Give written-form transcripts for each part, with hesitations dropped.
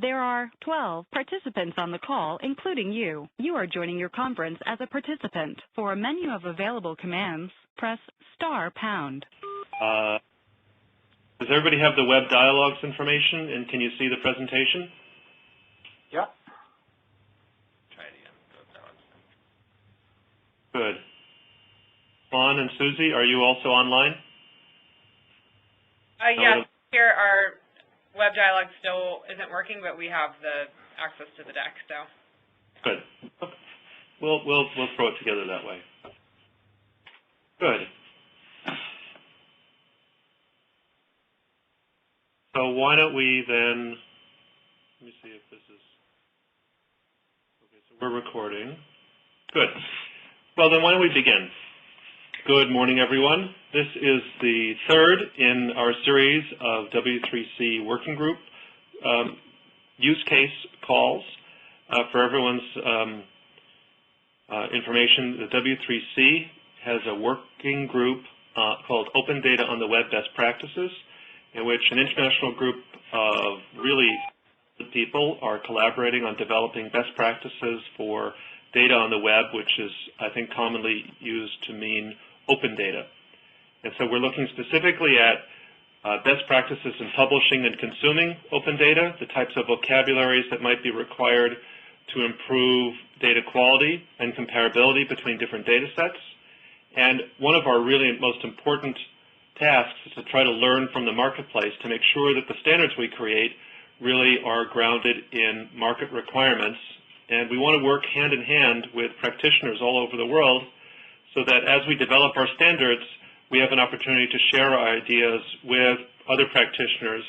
There are 12 participants on the call, including you. You are joining your conference as a participant. For a menu of available commands, press *#. Does everybody have the web dialogues information, and can you see the presentation? Yeah. Try it again. Good. Juan and Suzy, are you also online? Yes, here our web dialogue still isn't working, but we have the access to the deck, so. Good. We'll throw it together that way. Good. So why don't we then, let me see if this is, okay, so we're recording. Good. Well, then why don't we begin? Good morning, everyone. This is the third in our series of W3C working group use case calls. For everyone's information, the W3C has a working group called Open Data on the Web Best Practices, in which an international group of really good people are collaborating on developing best practices for data on the web, which is, I think, commonly used to mean open data. And so we're looking specifically at best practices in publishing and consuming open data, the types of vocabularies that might be required to improve data quality and comparability between different data sets. And one of our really most important tasks is to try to learn from the marketplace to make sure that the standards we create really are grounded in market requirements. And we want to work hand in hand with practitioners all over the world so that as we develop our standards, we have an opportunity to share our ideas with other practitioners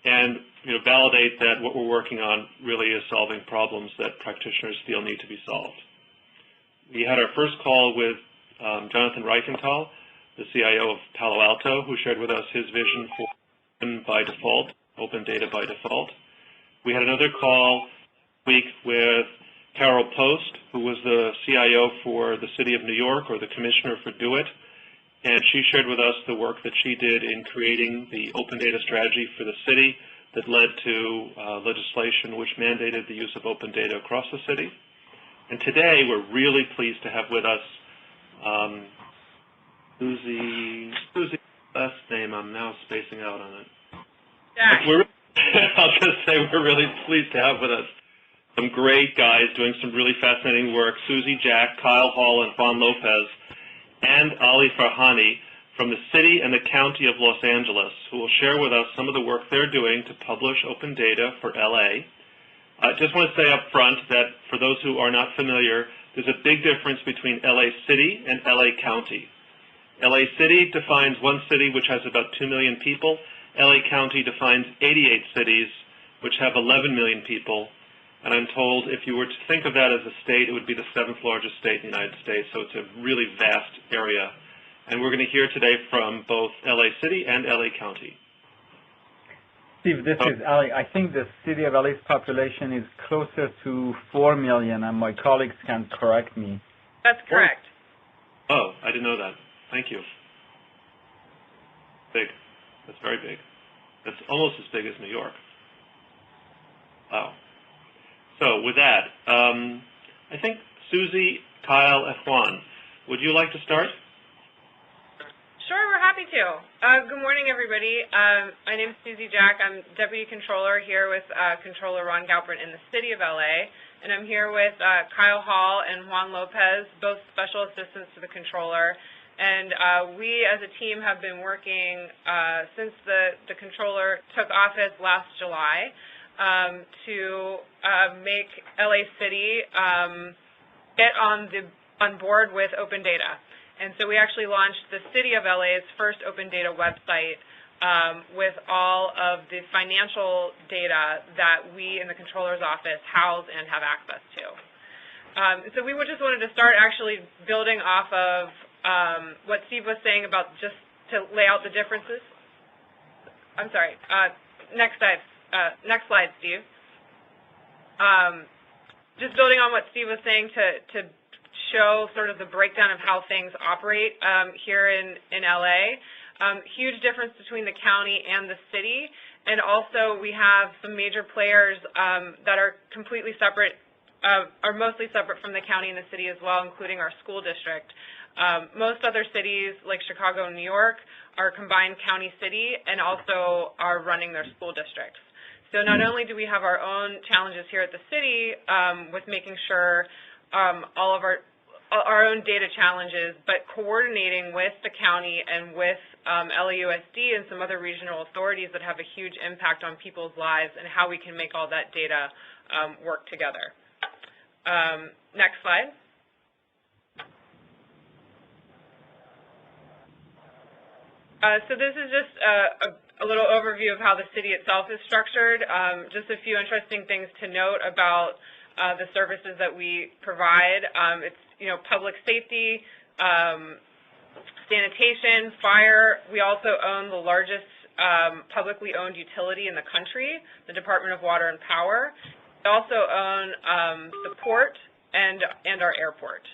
and validate that what we're working on really is solving problems that practitioners feel need to be solved. We had our first call with Jonathan Reichenthal, the CIO of Palo Alto, who shared with us his vision for open by default, open data by default. We had another call this week with Carol Post, who was the CIO for the City of New York, or the Commissioner for Do It, and she shared with us the work that she did in creating the open data strategy for the city that led to legislation which mandated the use of open data across the city. And today, we're really pleased to have with us Suzy's last name, I'm now spacing out on it. I'll just say we're really pleased to have with us some great guys doing some really fascinating work, Suzy Jack Kyle Hall and Juan Lopez, and Ali Farhani from the city and the county of Los Angeles, who will share with us some of the work they're doing to publish open data for LA. I just want to say up front that for those who are not familiar, there's a big difference between LA City and LA County. LA City defines one city which has about 2 million people. LA County defines 88 cities which have 11 million people. And I'm told if you were to think of that as a state, it would be the 7th largest state in the United States. So it's a really vast area. And we're going to hear today from both LA City and LA County. Steve, this is Ali. I think the city of LA's population is closer to 4 million, and my colleagues can correct me. That's correct. Oh, I didn't know that. Thank you. Big. That's very big. That's almost as big as New York. Wow. So with that, I think Suzy, Kyle, and Juan, would you like to start? Sure, we're happy to. Good morning, everybody. My name is Suzy Jack. I'm Deputy Controller here with Controller Ron Galprin in the City of LA, and I'm here with Kyle Hall and Juan Lopez, both Special Assistants to the Controller. And we, as a team, have been working since the Controller took office last July to make LA City get on board with open data. And so we actually launched the City of LA's first open data website with all of the financial data that we in the Controller's Office house and have access to. So we just wanted to start actually building off of what Steve was saying about just to lay out the differences. I'm sorry. Next slide, Steve. Just building on what Steve was saying to show sort of the breakdown of how things operate here in LA. Huge difference between the county and the city, And also we have some major players that are completely separate, are mostly separate from the county and the city as well, including our school district. Most other cities like Chicago and New York are combined county-city and also are running their school districts. So not only do we have our own challenges here at the city with making sure all of our own data challenges, but coordinating with the county and with LAUSD and some other regional authorities that have a huge impact on people's lives and how we can make all that data work together. Next slide. So this is just a little overview of how the city itself is structured. Just a few interesting things to note about the services that we provide. It's, public safety, sanitation, fire. We also own the largest publicly owned utility in the country, the Department of Water and Power. We also own the port and our airport.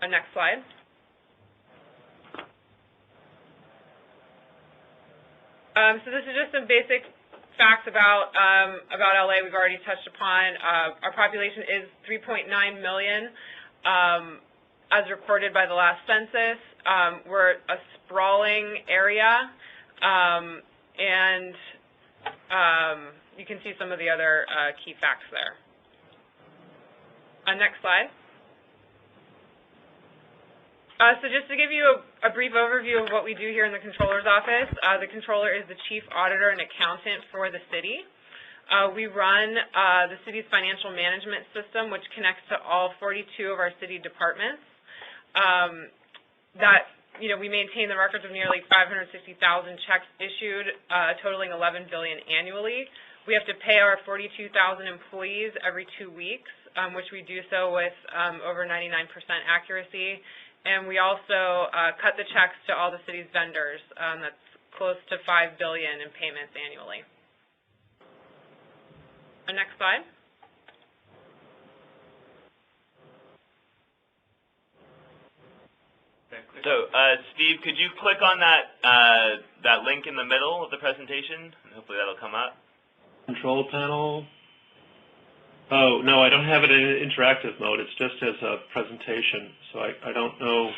Next slide. So this is just some basic facts about LA we've already touched upon. Our population is 3.9 million as reported by the last census. We're a sprawling area, and you can see some of the other key facts there. Next slide. So just to give you a brief overview of what we do here in the Controller's Office, the Controller is the Chief Auditor and Accountant for the city. We run the city's financial management system, which connects to all 42 of our city departments. We maintain the records of nearly 560,000 checks issued, totaling $11 billion annually. We have to pay our 42,000 employees every 2 weeks, which we do so with over 99% accuracy. And we also cut the checks to all the city's vendors. That's close to $5 billion in payments annually. Next slide. So, Steve, could you click on that link in the middle of the presentation? Hopefully that'll come up. Control panel. Oh, no, I don't have it in interactive mode. It's just as a presentation, so I don't know.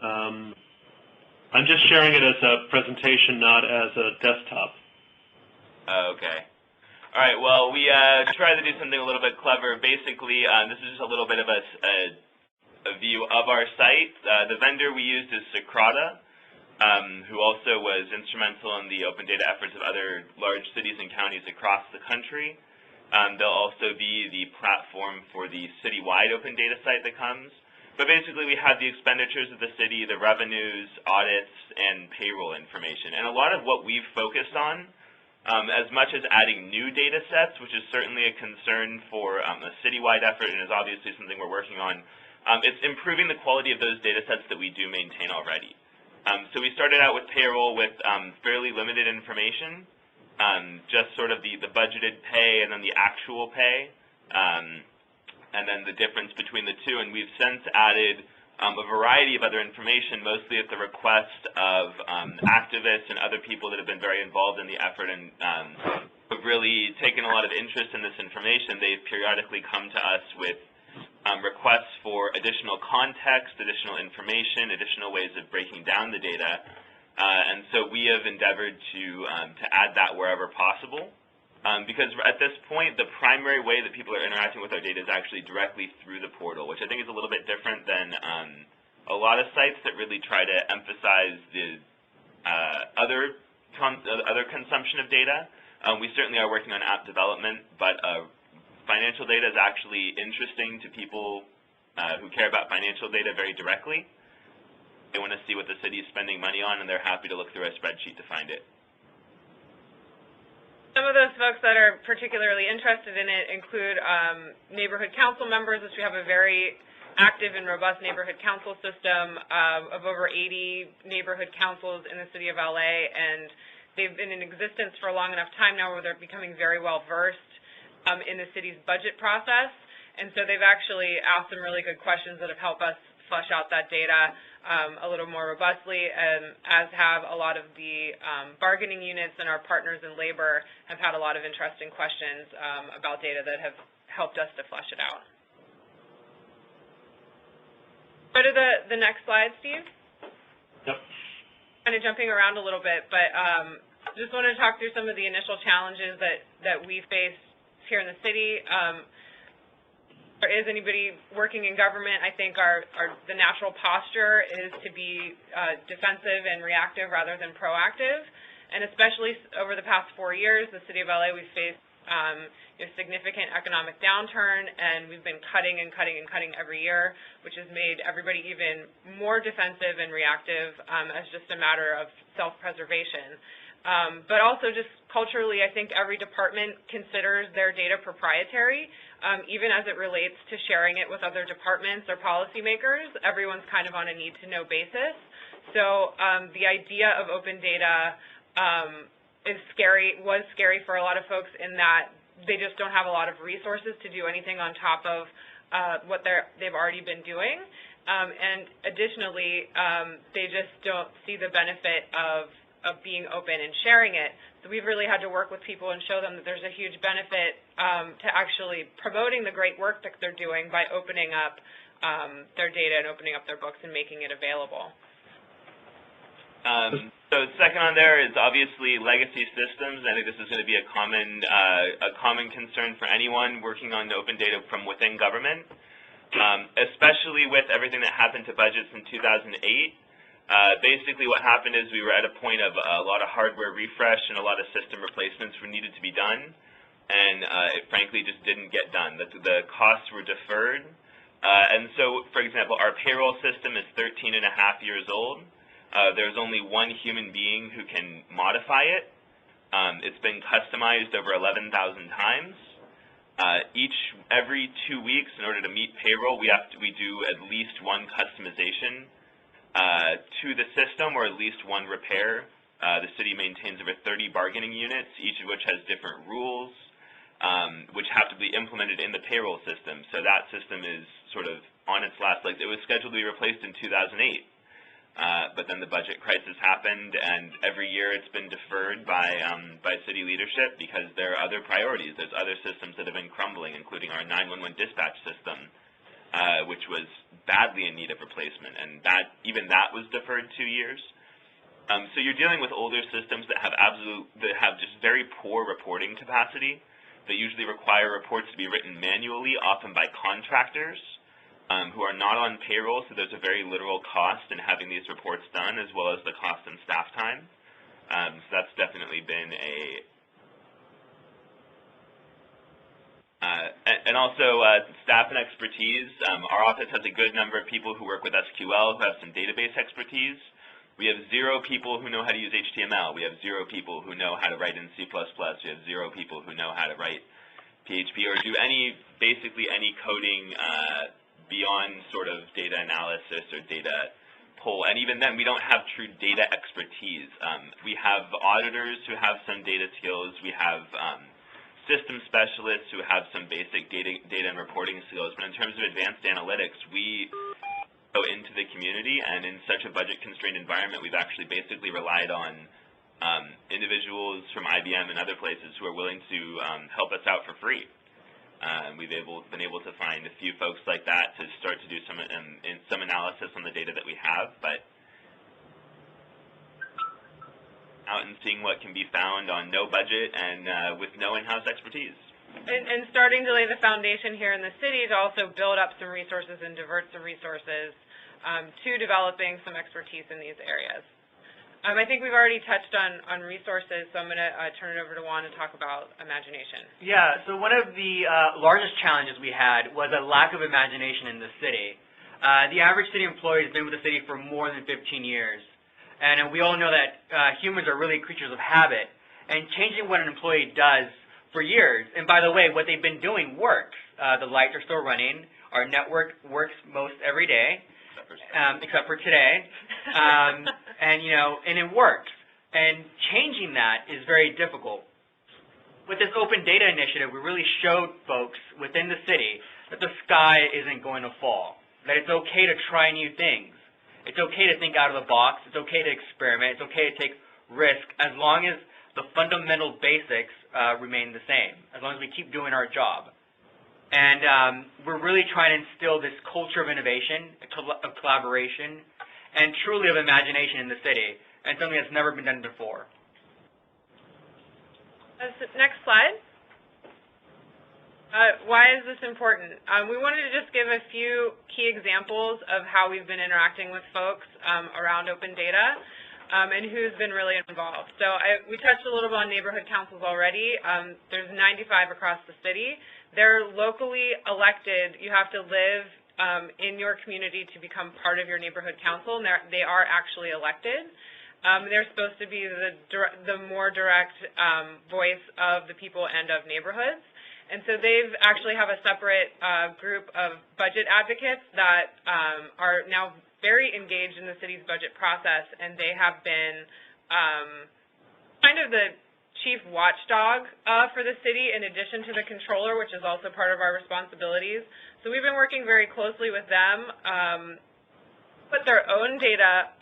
I'm just sharing it as a presentation, not as a desktop. Okay. All right, well, we tried to do something a little bit clever. Basically, this is just a little bit of a view of our site. The vendor we used is Socrata, who also was instrumental in the open data efforts of other large cities and counties across the country. They'll also be the platform for the citywide open data site that comes. But basically, we have the expenditures of the city, the revenues, audits, and payroll information. And a lot of what we've focused on, as much as adding new data sets, which is certainly a concern for a citywide effort and is obviously something we're working on, it's improving the quality of those data sets that we do maintain already. So we started out with payroll with fairly limited information. Just sort of the budgeted pay and then the actual pay, and then the difference between the two. And we've since added a variety of other information, mostly at the request of activists and other people that have been very involved in the effort and have really taken a lot of interest in this information. They've periodically come to us with requests for additional context, additional information, additional ways of breaking down the data. And so we have endeavored to add that wherever possible, because at this point, the primary way that people are interacting with our data is actually directly through the portal, which I think is a little bit different than a lot of sites that really try to emphasize the other consumption of data. We certainly are working on app development, but financial data is actually interesting to people who care about financial data very directly. They want to see what the city is spending money on, and they're happy to look through a spreadsheet to find it. Some of those folks that are particularly interested in it include neighborhood council members, which we have a very active and robust neighborhood council system of over 80 neighborhood councils in the city of LA, and they've been in existence for a long enough time now where they're becoming very well versed in the city's budget process, and so they've actually asked some really good questions that have helped us flush out that data a little more robustly, as have a lot of the bargaining units, and our partners in labor have had a lot of interesting questions about data that have helped us to flush it out. Go to the next slide, Steve. Yep. Kind of jumping around a little bit, but just wanted to talk through some of the initial challenges that we face here in the city. Or is anybody working in government? I think the natural posture is to be defensive and reactive rather than proactive. And especially over the past 4 years, the City of LA, we've faced a significant economic downturn, and we've been cutting and cutting and cutting every year, which has made everybody even more defensive and reactive as just a matter of self-preservation. But also just culturally, I think every department considers their data proprietary, even as it relates to sharing it with other departments or policymakers. Everyone's kind of on a need-to-know basis. So the idea of open data was scary for a lot of folks in that they just don't have a lot of resources to do anything on top of what they've already been doing. And additionally, they just don't see the benefit of being open and sharing it. So we've really had to work with people and show them that there's a huge benefit to actually promoting the great work that they're doing by opening up their data and opening up their books and making it available. So second on there is obviously legacy systems. I think this is going to be a common concern for anyone working on open data from within government, especially with everything that happened to budgets in 2008. Basically what happened is we were at a point of a lot of hardware refresh and a lot of system replacements were needed to be done, and it frankly just didn't get done. The costs were deferred. And so, for example, our payroll system is 13 and a half years old. There's only one human being who can modify it. It's been customized over 11,000 times. Every 2 weeks, in order to meet payroll, we do at least one customization to the system, or at least one repair. The city maintains over 30 bargaining units, each of which has different rules, which have to be implemented in the payroll system. So that system is sort of on its last legs. It was scheduled to be replaced in 2008. But then the budget crisis happened, and every year it's been deferred by city leadership because there are other priorities. There's other systems that have been crumbling, including our 911 dispatch system, which was badly in need of replacement, and even that was deferred 2 years. So you're dealing with older systems that have just very poor reporting capacity. They usually require reports to be written manually, often by contractors, who are not on payroll, so there's a very literal cost in having these reports done, as well as the cost in staff time. So that's definitely been and also staff and expertise. Our office has a good number of people who work with SQL, who have some database expertise. We have 0 people who know how to use HTML. We have 0 people who know how to write in C++. We have 0 people who know how to write PHP or do basically any coding beyond sort of data analysis or data pull. And even then, we don't have true data expertise. We have auditors who have some data skills. We have system specialists who have some basic data and reporting skills. But in terms of advanced analytics, we go into the community, and in such a budget-constrained environment, we've actually basically relied on individuals from IBM and other places who are willing to help us out for free. We've been able to find a few folks like that to start to do some analysis on the data that we have, but out and seeing what can be found on no budget and with no in-house expertise. And starting to lay the foundation here in the city to also build up some resources and divert some resources to developing some expertise in these areas. I think we've already touched on resources, so I'm going to turn it over to Juan to talk about imagination. Yeah, so one of the largest challenges we had was a lack of imagination in the city. The average city employee has been with the city for more than 15 years, and we all know that humans are really creatures of habit, and changing what an employee does for years, and by the way, what they've been doing works. The lights are still running. Our network works most every day, except for today. And it works. And changing that is very difficult. With this open data initiative, we really showed folks within the city that the sky isn't going to fall. that it's okay to try new things. It's okay to think out of the box. It's okay to experiment. It's okay to take risk as long as the fundamental basics remain the same, as long as we keep doing our job. And we're really trying to instill this culture of innovation, of collaboration, and truly of imagination in the city, and something that's never been done before. Next slide. Why is this important? We wanted to just give a few key examples of how we've been interacting with folks around open data and who's been really involved. So we touched a little bit on neighborhood councils already. There's 95 across the city. They're locally elected. You have to live in your community to become part of your neighborhood council, and they are actually elected. They're supposed to be the more direct voice of the people and of neighborhoods. And so they've actually have a separate group of budget advocates that are now very engaged in the city's budget process, and they have been kind of the chief watchdog for the city in addition to the controller, which is also part of our responsibilities. So we've been working very closely with them, put their own data,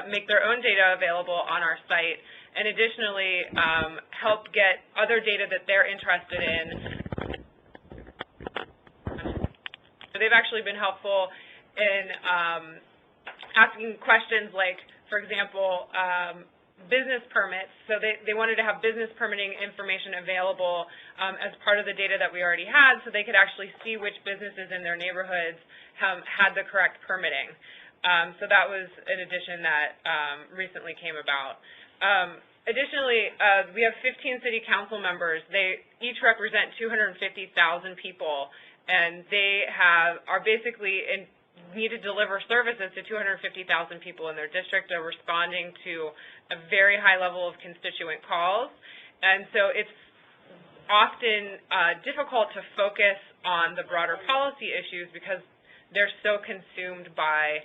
make their own data available on our site, and additionally help get other data that they're interested in. So they've actually been helpful in asking questions like, for example, business permits. So they wanted to have business permitting information available as part of the data that we already had, so they could actually see which businesses in their neighborhoods had the correct permitting. So that was an addition that recently came about. Additionally, we have 15 city council members. They each represent 250,000 people, and they are basically need to deliver services to 250,000 people in their district. They're responding to a very high level of constituent calls, and so it's often difficult to focus on the broader policy issues because they're so consumed by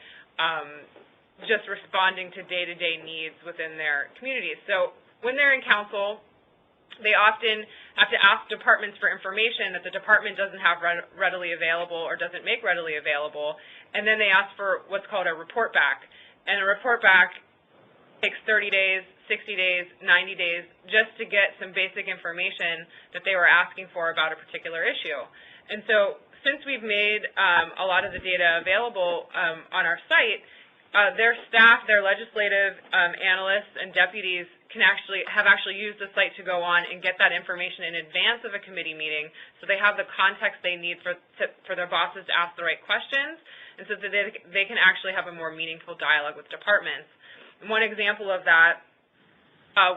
just responding to day-to-day needs within their communities. So when they're in council, they often have to ask departments for information that the department doesn't have readily available or doesn't make readily available, and then they ask for what's called a report back. And a report back takes 30 days, 60 days, 90 days just to get some basic information that they were asking for about a particular issue. And so since we've made a lot of the data available on our site, their staff, their legislative analysts and deputies have actually used the site to go on and get that information in advance of a committee meeting, so they have the context they need for their bosses to ask the right questions, and so that they can actually have a more meaningful dialogue with departments. And one example of that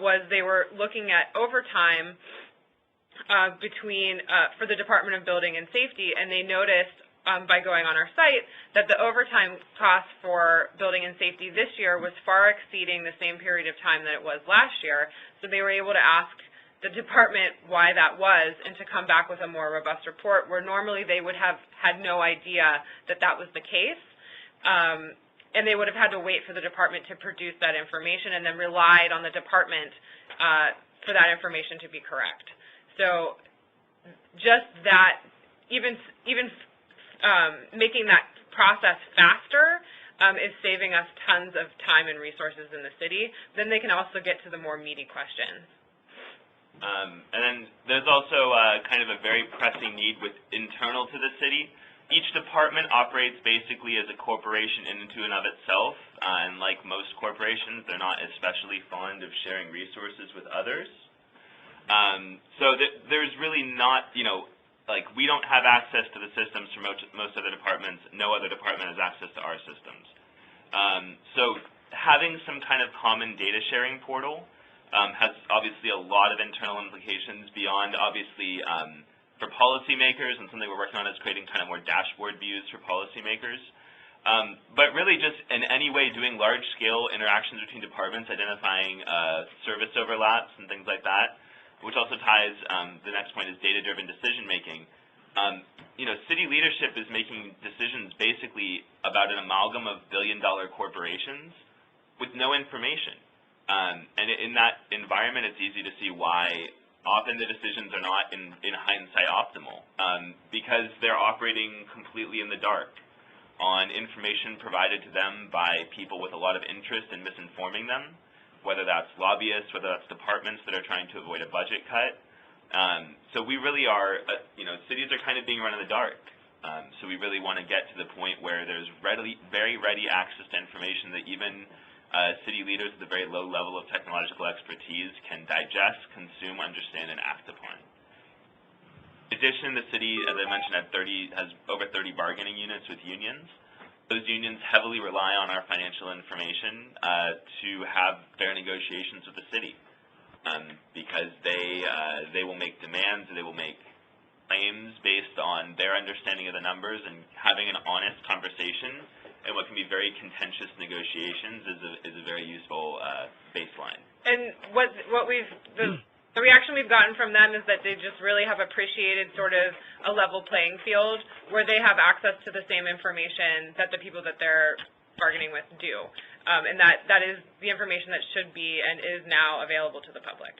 was they were looking at overtime for the Department of Building and Safety, and they noticed by going on our site that the overtime cost for building and safety this year was far exceeding the same period of time that it was last year. So they were able to ask the department why that was and to come back with a more robust report, where normally they would have had no idea that that was the case. And they would have had to wait for the department to produce that information and then relied on the department for that information to be correct. So just that, even making that process faster is saving us tons of time and resources in the city. Then they can also get to the more meaty questions. And then there's also kind of a very pressing need internal to the city. Each department operates basically as a corporation in and of itself, and like most corporations, they're not especially fond of sharing resources with others. So there's really not, like, we don't have access to the systems for most other departments. No other department has access to our systems. So having some kind of common data sharing portal has obviously a lot of internal implications beyond, obviously, for policymakers, and something we're working on is creating kind of more dashboard views for policymakers. But really just in any way doing large-scale interactions between departments, identifying service overlaps and things like that, which also ties, the next point is data-driven decision-making. City leadership is making decisions basically about an amalgam of billion-dollar corporations with no information. And in that environment, it's easy to see why often the decisions are not, in hindsight, optimal, because they're operating completely in the dark. on information provided to them by people with a lot of interest in misinforming them, whether that's lobbyists, whether that's departments that are trying to avoid a budget cut. So we really are, cities are kind of being run in the dark. So we really want to get to the point where there's very ready access to information that even city leaders with a very low level of technological expertise can digest, consume, understand, and act upon. In addition, the city, as I mentioned, has over 30 bargaining units with unions. Those unions heavily rely on our financial information to have fair negotiations with the city, because they will make demands, they will make claims based on their understanding of the numbers, and having an honest conversation and what can be very contentious negotiations is a very useful baseline. And the reaction we've gotten from them is that they just really have appreciated sort of a level playing field where they have access to the same information that the people that they're bargaining with do, and that is the information that should be and is now available to the public.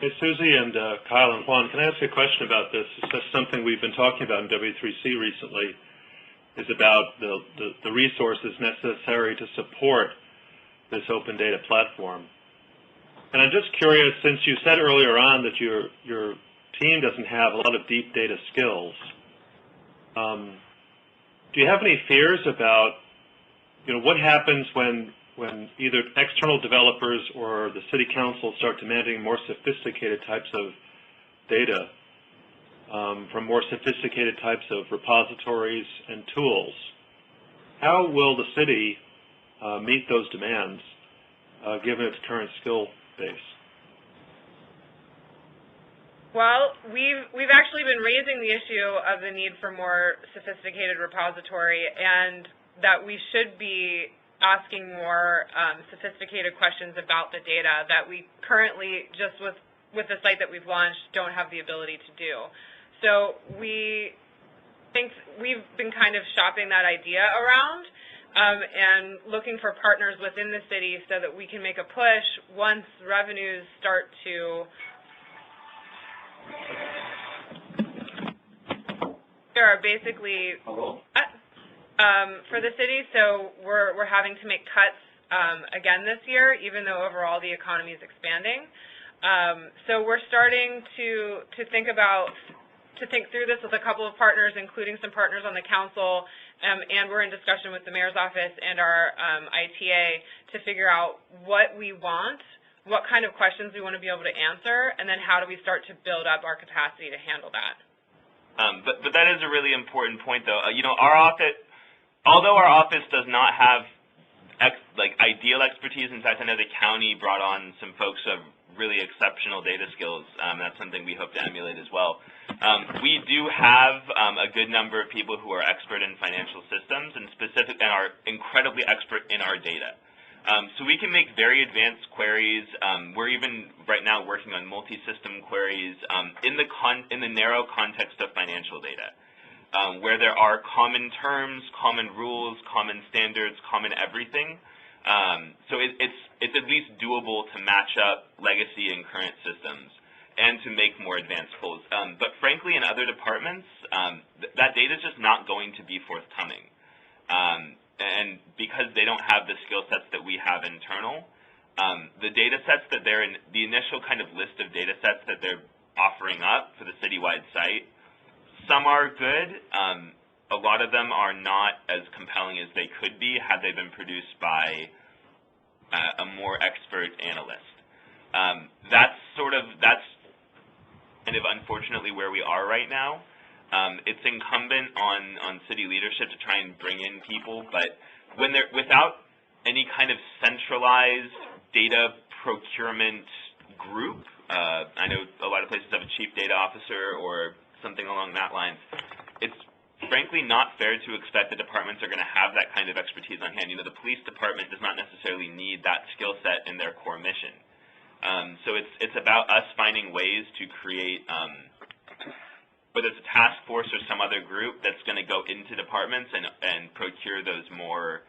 Hey, Suzy and Kyle and Juan, can I ask you a question about this? It's just something we've been talking about in W3C recently, is about the resources necessary to support this open data platform. And I'm just curious, since you said earlier on that your team doesn't have a lot of deep data skills, do you have any fears about, what happens when either external developers or the city council start demanding more sophisticated types of data from more sophisticated types of repositories and tools? How will the city meet those demands given its current skill base? Well, we've actually been raising the issue of the need for more sophisticated repository, and that we should be asking more sophisticated questions about the data that we currently, just with the site that we've launched, don't have the ability to do. So we think we've been kind of shopping that idea around and looking for partners within the city so that we can make a push once revenues start to basically for the city. So we're having to make cuts again this year, even though overall the economy is expanding. So we're starting to think through this with a couple of partners, including some partners on the council, and we're in discussion with the mayor's office and our ITA to figure out what we want, what kind of questions we want to be able to answer, and then how do we start to build up our capacity to handle that. But that is a really important point, though. Our office, although our office does not have ideal expertise, in fact, I know the county brought on some folks who have really exceptional data skills. That's something we hope to emulate as well. We do have a good number of people who are expert in financial systems and are incredibly expert in our data. So we can make very advanced queries. We're even right now working on multi-system queries in the narrow context of financial data, where there are common terms, common rules, common standards, common everything. So it's at least doable to match up legacy and current systems and to make more advanced pulls. But frankly, in other departments, that data is just not going to be forthcoming. And because they don't have the skill sets that we have internal, the data sets that they're in, the initial kind of list of data sets that they're offering up for the citywide site, some are good. A lot of them are not as compelling as they could be had they been produced by a more expert analyst. That's kind of unfortunately where we are right now. It's incumbent on city leadership to try and bring in people, but when they're without any kind of centralized data procurement group, I know a lot of places have a chief data officer or something along that line. It's frankly not fair to expect the departments are going to have that kind of expertise on hand. The police department does not necessarily need that skill set in their core mission. So it's about us finding ways to create, whether it's a task force or some other group that's going to go into departments and procure those more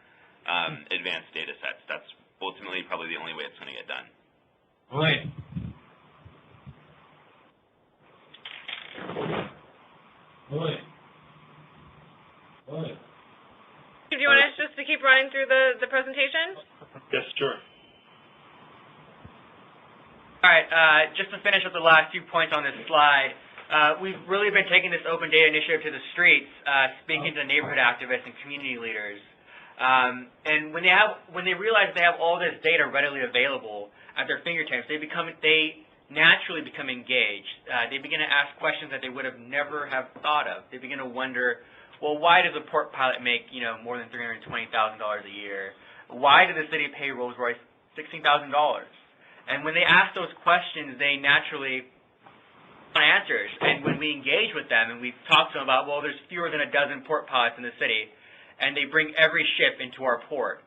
advanced data sets. That's ultimately probably the only way it's going to get done. Right. Do you want us just to keep running through the presentation? Yes, sure. All right, just to finish up the last few points on this slide, we've really been taking this open data initiative to the streets, speaking to neighborhood activists and community leaders. And when they realize they have all this data readily available at their fingertips, they naturally become engaged. They begin to ask questions that they would have never have thought of. They begin to wonder, well, why does a port pilot make more than $320,000 a year? Why did the city pay Rolls-Royce $16,000? And when they ask those questions, they naturally want answers. And when we engage with them and we talk to them about, well, there's fewer than a dozen port pilots in the city, and they bring every ship into our port.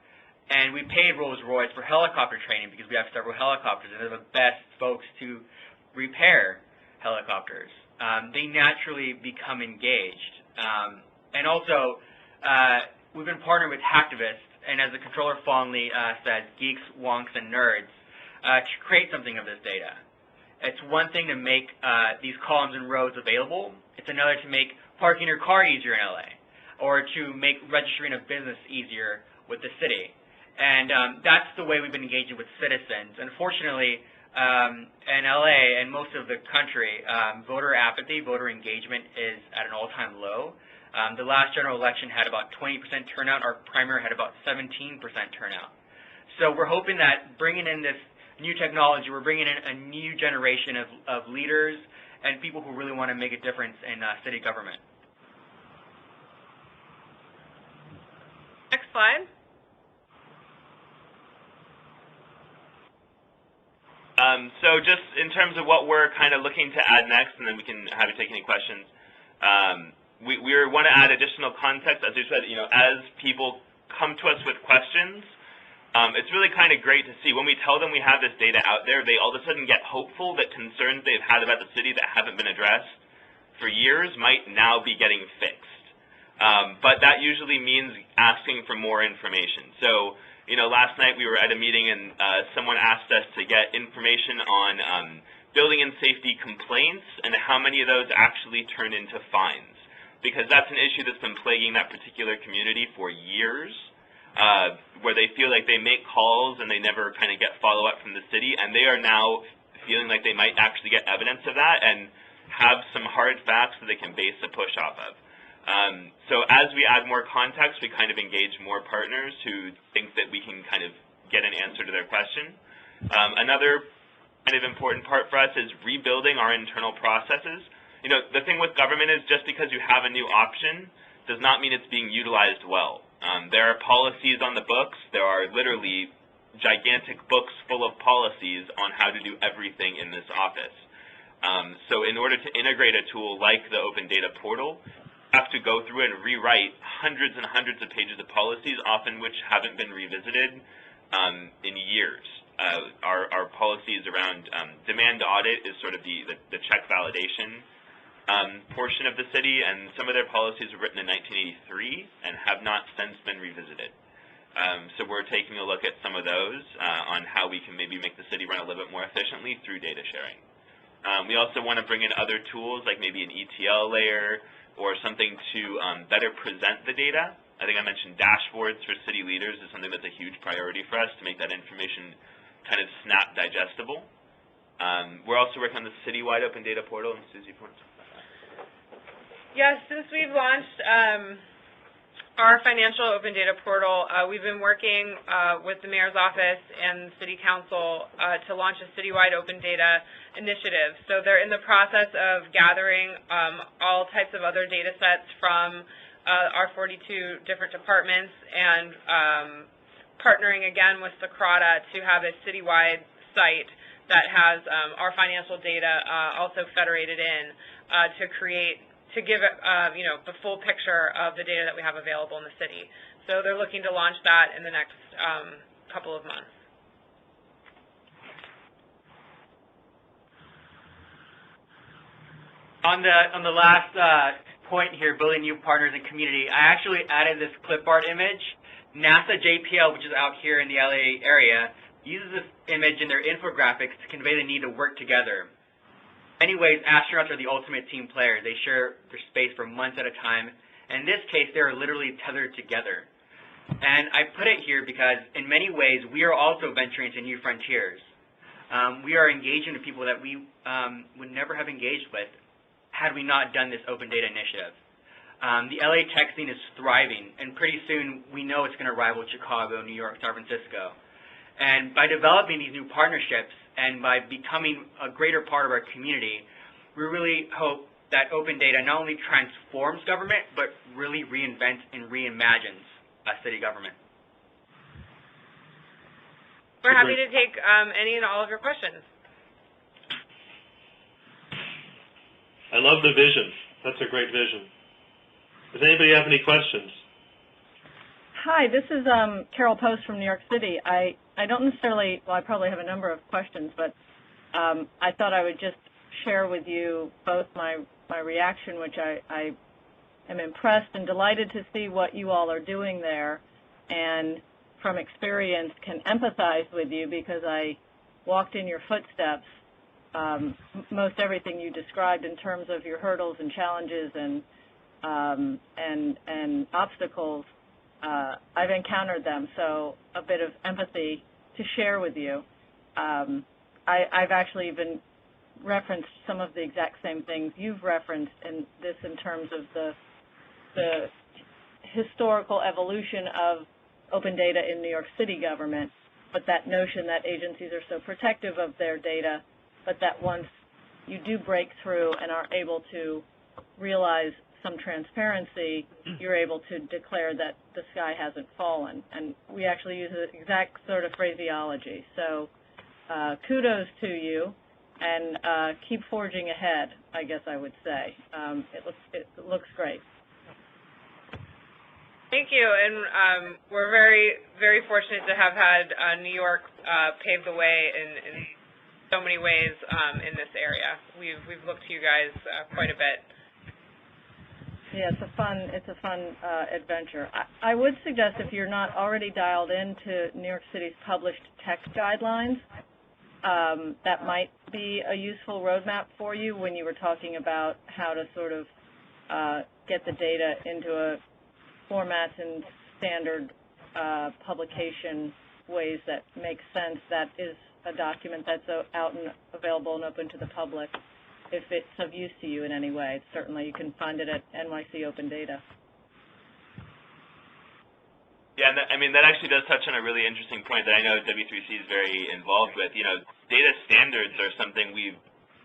And we paid Rolls-Royce for helicopter training because we have several helicopters, and they're the best folks to repair helicopters. They naturally become engaged. And also, we've been partnering with hacktivists, and as the controller fondly says, geeks, wonks, and nerds, to create something of this data. It's one thing to make these columns and roads available. It's another to make parking your car easier in LA, or to make registering a business easier with the city. And that's the way we've been engaging with citizens. Unfortunately, in LA and most of the country, voter apathy, voter engagement is at an all-time low. The last general election had about 20% turnout. Our primary had about 17% turnout. So we're hoping that bringing in this new technology, we're bringing in a new generation of leaders and people who really want to make a difference in city government. Next slide. So just in terms of what we're kind of looking to add next, and then we can have you take any questions. We want to add additional context, as you said, as people come to us with questions, it's really kind of great to see when we tell them we have this data out there, they all of a sudden get hopeful that concerns they've had about the city that haven't been addressed for years might now be getting fixed. But that usually means asking for more information. So, last night we were at a meeting and someone asked us to get information on building and safety complaints and how many of those actually turn into fines. Because that's an issue that's been plaguing that particular community for years, where they feel like they make calls and they never kind of get follow-up from the city, and they are now feeling like they might actually get evidence of that and have some hard facts that they can base a push off of. So as we add more context, we kind of engage more partners who think that we can kind of get an answer to their question. Another kind of important part for us is rebuilding our internal processes. The thing with government is just because you have a new option does not mean it's being utilized well. There are policies on the books. There are literally gigantic books full of policies on how to do everything in this office. So in order to integrate a tool like the Open Data Portal, you have to go through and rewrite hundreds and hundreds of pages of policies, often which haven't been revisited in years. Our policies around demand audit is sort of the check validation portion of the city, and some of their policies were written in 1983 and have not since been revisited. So we're taking a look at some of those on how we can maybe make the city run a little bit more efficiently through data sharing. We also want to bring in other tools like maybe an ETL layer or something to better present the data. I think I mentioned dashboards for city leaders is something that's a huge priority for us to make that information kind of snap digestible. We're also working on the citywide open data portal, and Suzy points. Yes, since we've launched our financial open data portal, we've been working with the mayor's office and city council to launch a citywide open data initiative. So they're in the process of gathering all types of other data sets from our 42 different departments and partnering again with Socrata to have a citywide site that has our financial data also federated in to give the full picture of the data that we have available in the city. So they're looking to launch that in the next couple of months. On the last point here, building new partners and community, I actually added this clipart image. NASA JPL, which is out here in the LA area, uses this image in their infographics to convey the need to work together. In many ways, astronauts are the ultimate team players. They share their space for months at a time, In this case, they're literally tethered together. And I put it here because in many ways, we are also venturing into new frontiers. We are engaging with people that we would never have engaged with had we not done this open data initiative. The LA tech scene is thriving, and pretty soon we know it's going to rival Chicago, New York, San Francisco. And by developing these new partnerships and by becoming a greater part of our community, we really hope that open data not only transforms government, but really reinvents and reimagines a city government. We're happy to take any and all of your questions. I love the vision. That's a great vision. Does anybody have any questions? Hi, this is Carol Post from New York City. I don't necessarily, well, I probably have a number of questions, but I thought I would just share with you both my reaction, which I am impressed and delighted to see what you all are doing there, and from experience can empathize with you because I walked in your footsteps. Most everything you described in terms of your hurdles and challenges and obstacles, I've encountered them, so a bit of empathy to share with you. I've actually even referenced some of the exact same things you've referenced in this in terms of the historical evolution of open data in New York City government, but that notion that agencies are so protective of their data, but that once you do break through and are able to realize some transparency, you're able to declare that the sky hasn't fallen. And we actually use the exact sort of phraseology. So kudos to you, and keep forging ahead, I guess I would say. It looks great. Thank you, and we're very, very fortunate to have had New York pave the way in so many ways in this area. We've looked to you guys quite a bit. Yeah, it's a fun adventure. I would suggest if you're not already dialed into New York City's published tech guidelines, that might be a useful roadmap for you when you were talking about how to sort of get the data into a formats and standard publication ways that make sense. That is a document that's out and available and open to the public. If it's of use to you in any way, certainly you can find it at NYC Open Data. Yeah, and that actually does touch on a really interesting point that I know W3C is very involved with. You know, data standards are something we've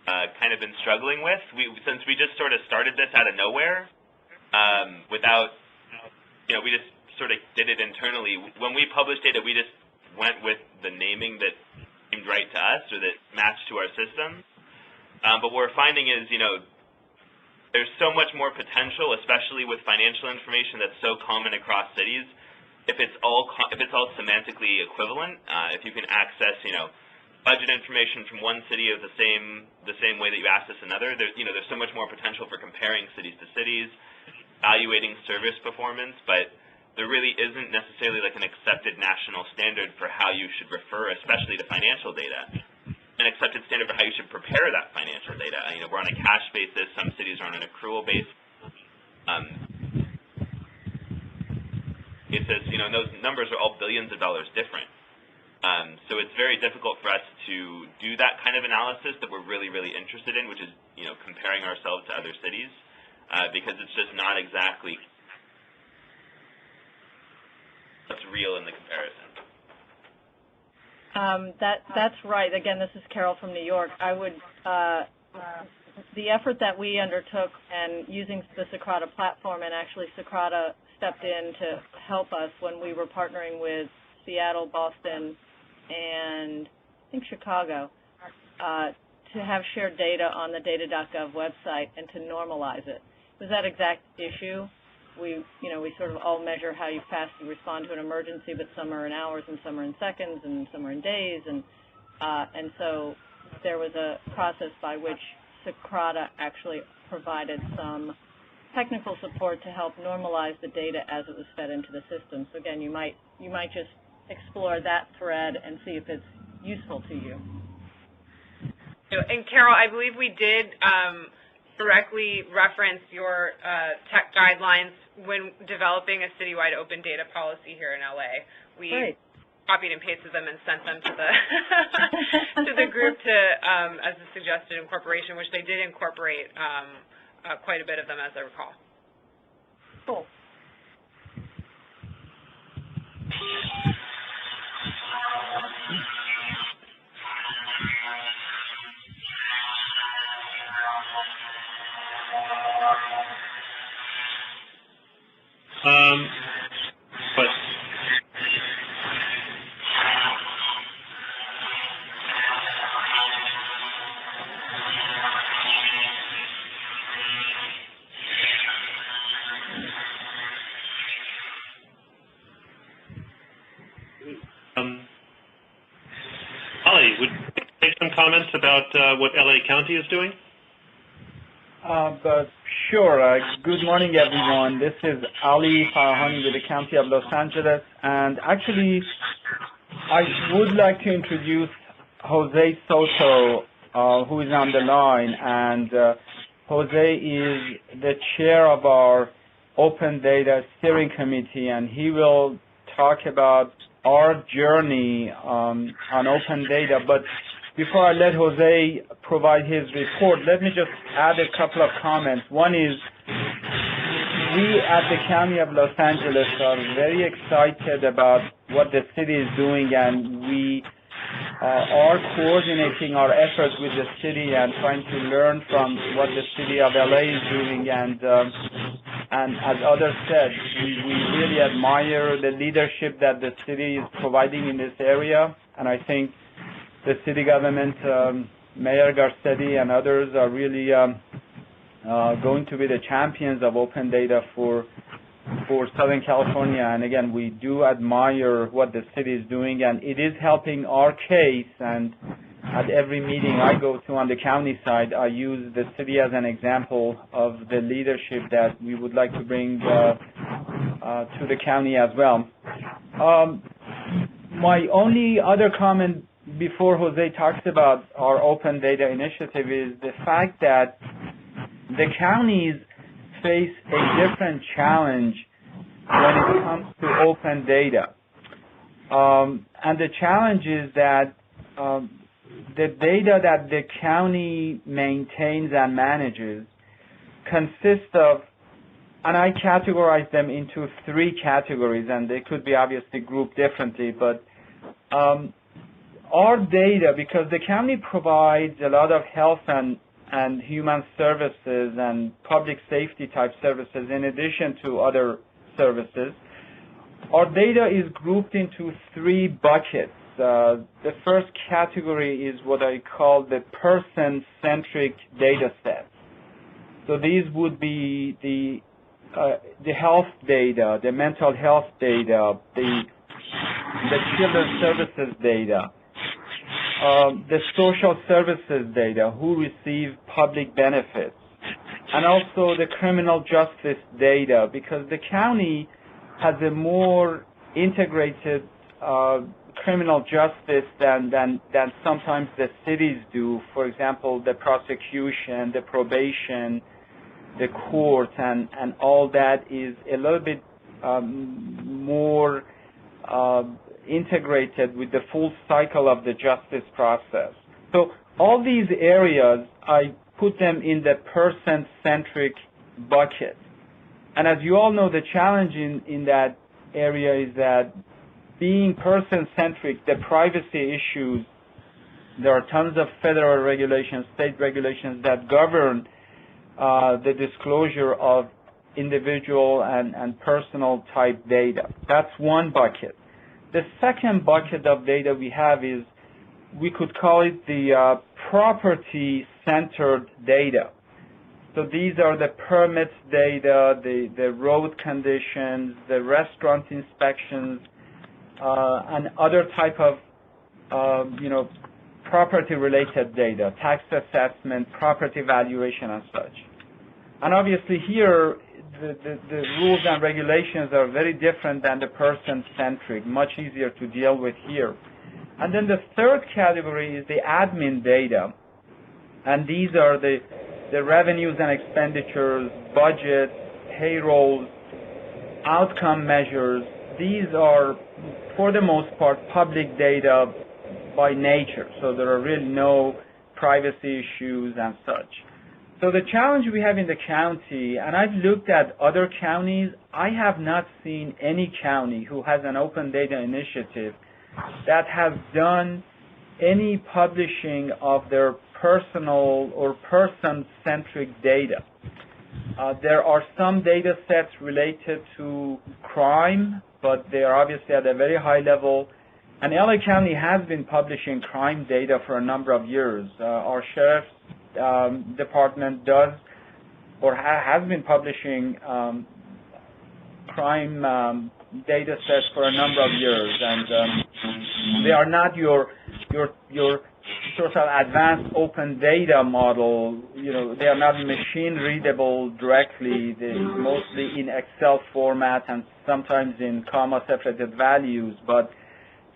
kind of been struggling with. Since we just sort of started this out of nowhere, without, we just sort of did it internally. When we published data, we just went with the naming that seemed right to us or that matched to our system. But what we're finding is, there's so much more potential, especially with financial information that's so common across cities. If it's all semantically equivalent, if you can access, budget information from one city of the same way that you access another, there's so much more potential for comparing cities to cities, evaluating service performance, but there really isn't necessarily like an accepted national standard for how you should refer, especially to financial data. An accepted standard for how you should prepare that financial data. We're on a cash basis. Some cities are on an accrual basis. It says, those numbers are all billions of dollars different. So it's very difficult for us to do that kind of analysis that we're really, really interested in, which is, comparing ourselves to other cities, because it's just not exactly what's real in the comparison. That's right. Again, this is Carol from New York. I would, the effort that we undertook and using the Socrata platform, and actually Socrata stepped in to help us when we were partnering with Seattle, Boston, and I think Chicago, to have shared data on the data.gov website and to normalize it. It was that exact issue. We sort of all measure how fast you respond to an emergency, but some are in hours and some are in seconds and some are in days, and so there was a process by which Socrata actually provided some technical support to help normalize the data as it was fed into the system. So again, you might just explore that thread and see if it's useful to you. And Carol, I believe we did directly reference your tech guidelines when developing a citywide open data policy here in LA. We copied and pasted them and sent them to the to the group as a suggested incorporation, which they did incorporate quite a bit of them, as I recall. Cool. But Holly, would you make some comments about what LA County is doing? Sure. Good morning, everyone. This is Ali Farahani with the County of Los Angeles. And actually, I would like to introduce Jose Soto, who is on the line. And Jose is the chair of our Open Data Steering Committee, and he will talk about our journey on open data. But before I let Jose provide his report, let me just add a couple of comments. One is, we at the County of Los Angeles are very excited about what the city is doing, and we are coordinating our efforts with the city and trying to learn from what the city of LA is doing. And as others said, we really admire the leadership that the city is providing in this area, and I think the city government, Mayor Garcetti and others are really going to be the champions of open data for Southern California. And again, we do admire what the city is doing, and it is helping our case. And at every meeting I go to on the county side, I use the city as an example of the leadership that we would like to bring to the county as well. My only other comment before Jose talks about our open data initiative is the fact that the counties face a different challenge when it comes to open data. And the challenge is that the data that the county maintains and manages consists of, and I categorize them into three categories, and they could be obviously grouped differently, but our data, because the county provides a lot of health and human services and public safety type services in addition to other services, our data is grouped into three buckets. The first category is what I call the person-centric data sets. So these would be the health data, the mental health data, the children's services data, the social services data, who receive public benefits, and also the criminal justice data, because the county has a more integrated criminal justice than sometimes the cities do. For example, the prosecution, the probation, the court, and all that is a little bit more integrated with the full cycle of the justice process. So all these areas, I put them in the person-centric bucket. And as you all know, the challenge in that area is that being person-centric, the privacy issues, there are tons of federal regulations, state regulations that govern the disclosure of individual and personal type data. That's one bucket. The second bucket of data we have is, we could call it the property-centered data. So these are the permits data, the road conditions, the restaurant inspections, and other type of, property-related data, tax assessment, property valuation, and such. And obviously here, the rules and regulations are very different than the person-centric, much easier to deal with here. And then the third category is the admin data, and these are the the revenues and expenditures, budgets, payrolls, outcome measures. These are, for the most part, public data by nature, so there are really no privacy issues and such. So the challenge we have in the county, and I've looked at other counties, I have not seen any county who has an open data initiative that has done any publishing of their personal or person-centric data. There are some data sets related to crime, but they are obviously at a very high level. And LA County has been publishing crime data for a number of years. Our sheriff's department does or has been publishing crime data sets for a number of years, and they are not your sort of advanced open data model. You know, they are not machine readable directly. They're mostly in Excel format and sometimes in comma separated values. But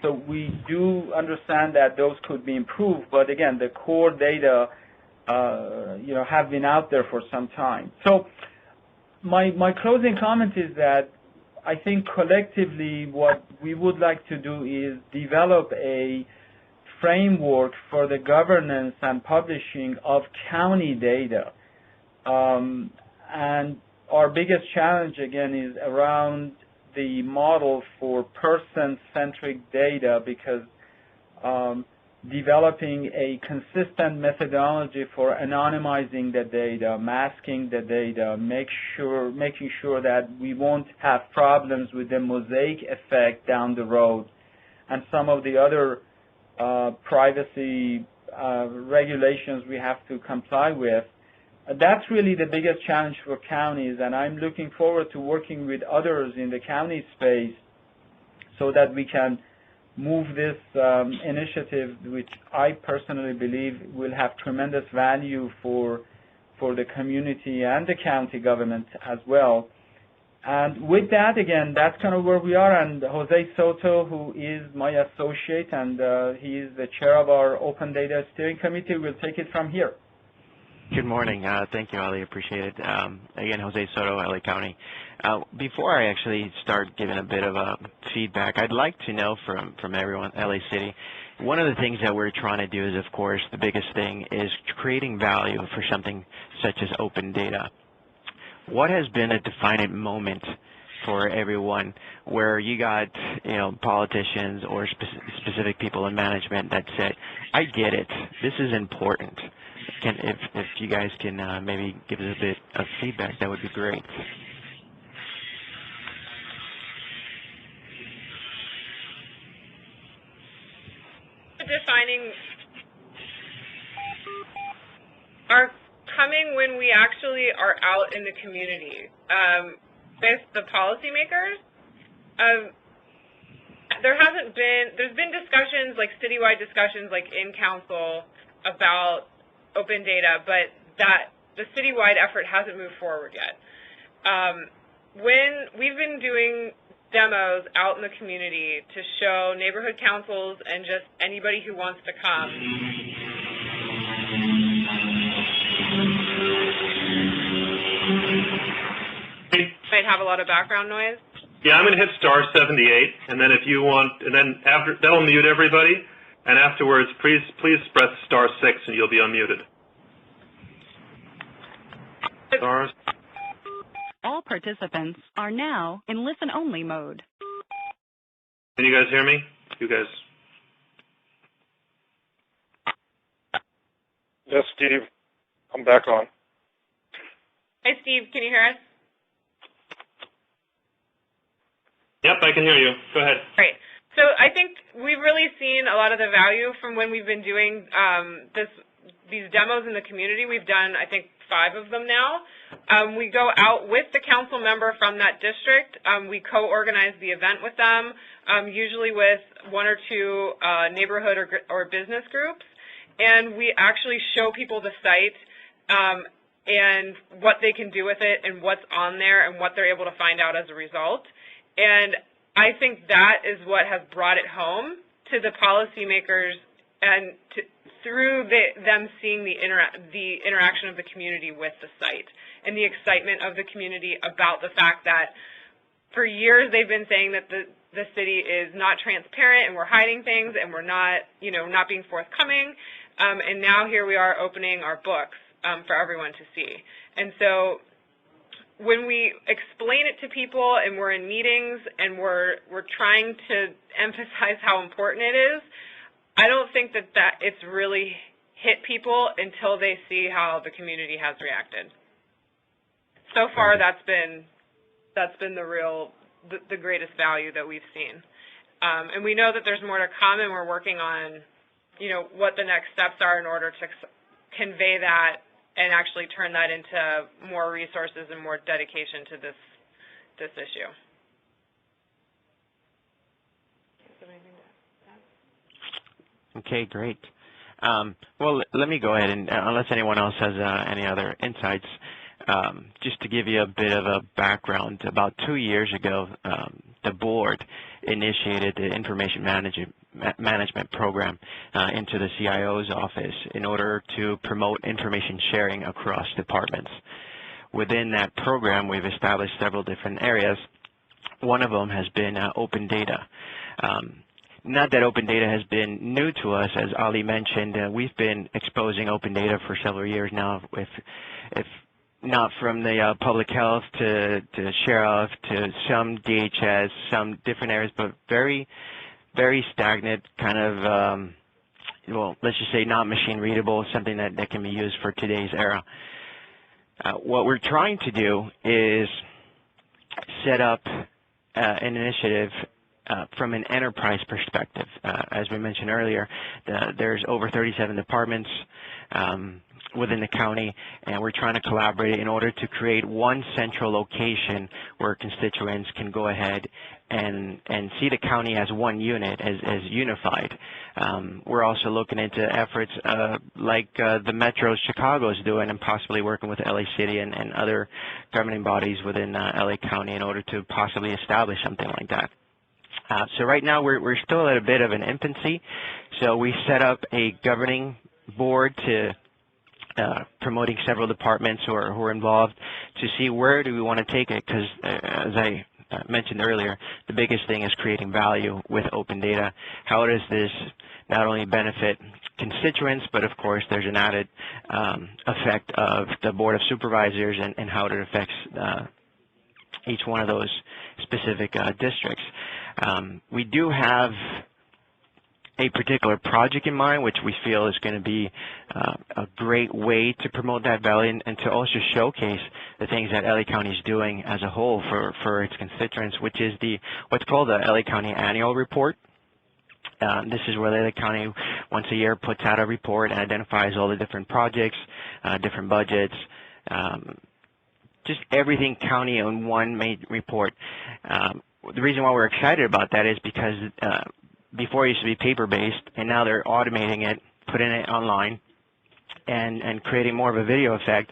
so we do understand that those could be improved. But again, the core data, you know, have been out there for some time. So my closing comment is that I think collectively what we would like to do is develop a framework for the governance and publishing of county data. And our biggest challenge, again, is around the model for person-centric data, because developing a consistent methodology for anonymizing the data, masking the data, making sure that we won't have problems with the mosaic effect down the road, and some of the other privacy regulations we have to comply with. That's really the biggest challenge for counties, and I'm looking forward to working with others in the county space so that we can move this initiative, which I personally believe will have tremendous value for the community and the county government as well. And with that, again, that's kind of where we are. And Jose Soto, who is my associate, and he is the chair of our Open Data Steering Committee, will take it from here. Good morning. Thank you, Ali. Appreciate it. Again, Jose Soto, LA County. Before I actually start giving a bit of feedback, I'd like to know from everyone, LA City, one of the things that we're trying to do is, of course, the biggest thing is creating value for something such as open data. What has been a defining moment for everyone where you got, you know, politicians or specific people in management that said, I get it, this is important. If you guys can maybe give us a bit of feedback, that would be great. Defining are coming when we actually are out in the community with the policymakers. There's been discussions, like citywide discussions, like in council about open data, but the citywide effort hasn't moved forward yet. When we've been doing demos out in the community to show neighborhood councils and just anybody who wants to come. Might have a lot of background noise. Yeah, I'm going to hit star 78, and then if you want, and then after that'll mute everybody, and afterwards, please press star 6, and you'll be unmuted. Stars. All participants are now in listen-only mode. Can you guys hear me? You guys? Yes, Steve. I'm back on. Hi, Steve. Can you hear us? Yep, I can hear you. Go ahead. Great. So I think we've really seen a lot of the value from when we've been doing these demos in the community. We've done, I think, 5 of them now. We go out with the council member from that district. We co-organize the event with them, usually with 1 or 2 neighborhood or business groups. And we actually show people the site and what they can do with it and what's on there and what they're able to find out as a result. And I think that is what has brought it home to the policymakers and through them seeing the interaction of the community with the site and the excitement of the community about the fact that for years they've been saying that the city is not transparent and we're hiding things and we're not, not being forthcoming. And now here we are opening our books for everyone to see. And so when we explain it to people and we're in meetings and we're trying to emphasize how important it is, I don't think that it's really hit people until they see how the community has reacted. So far, that's been the greatest value that we've seen. And we know that there's more to come, and we're working on, what the next steps are in order to convey that and actually turn that into more resources and more dedication to this issue. Okay, great. Well, let me go ahead and, unless anyone else has any other insights, just to give you a bit of a background, about 2 years ago, the board initiated the information management program into the CIO's office in order to promote information sharing across departments. Within that program, we've established several different areas. One of them has been open data. Not that open data has been new to us, as Ali mentioned. We've been exposing open data for several years now, if not from the public health to sheriff to some DHS, some different areas, but very, very stagnant, kind of, well, let's just say not machine readable, something that can be used for today's era. What we're trying to do is set up an initiative from an enterprise perspective. As we mentioned earlier, there's over 37 departments within the county, and we're trying to collaborate in order to create one central location where constituents can go ahead and see the county as one unit, as unified. We're also looking into efforts like the Metro Chicago is doing, and possibly working with LA City and other governing bodies within LA County in order to possibly establish something like that. So right now we're still at a bit of an infancy. So we set up a governing board to promoting several departments who are involved to see where do we want to take it, because as I mentioned earlier, the biggest thing is creating value with open data. How does this not only benefit constituents, but of course there's an added effect of the Board of Supervisors and how it affects each one of those specific districts. We do have a particular project in mind, which we feel is going to be a great way to promote that value and to also showcase the things that LA County is doing as a whole for its constituents, which is what's called the LA County Annual Report. This is where LA County once a year puts out a report and identifies all the different projects, different budgets, just everything county in one main report. The reason why we're excited about that is because before it used to be paper-based, and now they're automating it, putting it online, and creating more of a video effect.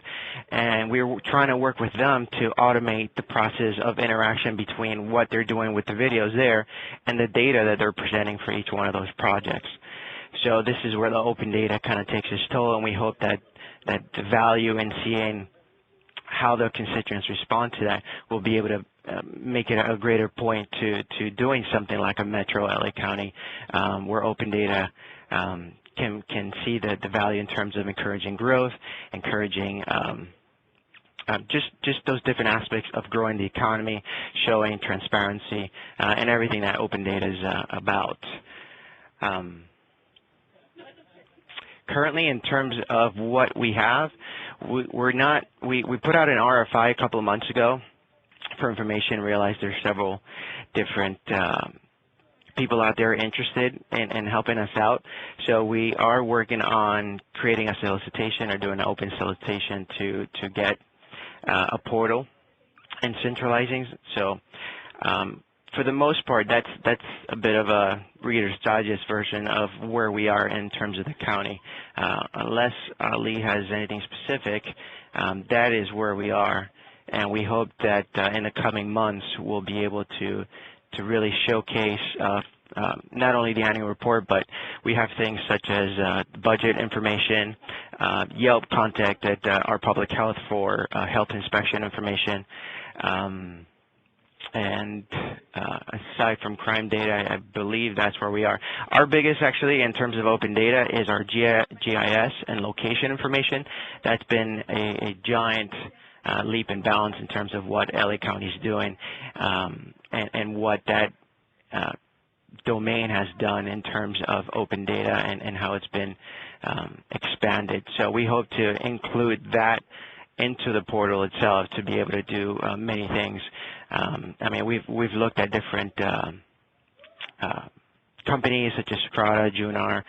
And we're trying to work with them to automate the process of interaction between what they're doing with the videos there and the data that they're presenting for each one of those projects. So this is where the open data kind of takes its toll, and we hope that the value in seeing how the constituents respond to that will be able to make it a greater point to doing something like a Metro LA County, where open data can see the value in terms of encouraging growth, encouraging just those different aspects of growing the economy, showing transparency, and everything that open data is about. Currently, in terms of what we have, we put out an RFI a couple of months ago for information, realized there's several different people out there interested in helping us out. So we are working on creating a solicitation or doing an open solicitation to get a portal and centralizing. So for the most part, that's a bit of a Reader's Digest version of where we are in terms of the county. Unless Ali has anything specific, that is where we are. And we hope that in the coming months we'll be able to really showcase not only the annual report, but we have things such as budget information, Yelp contacted our public health for health inspection information, and aside from crime data, I believe that's where we are. Our biggest, actually, in terms of open data is our GIS and location information. That's been a giant leap and bounds in terms of what LA County is doing, and what that domain has done in terms of open data and how it's been expanded. So we hope to include that into the portal itself to be able to do many things. I mean, we've looked at different companies such as Strata, Junar,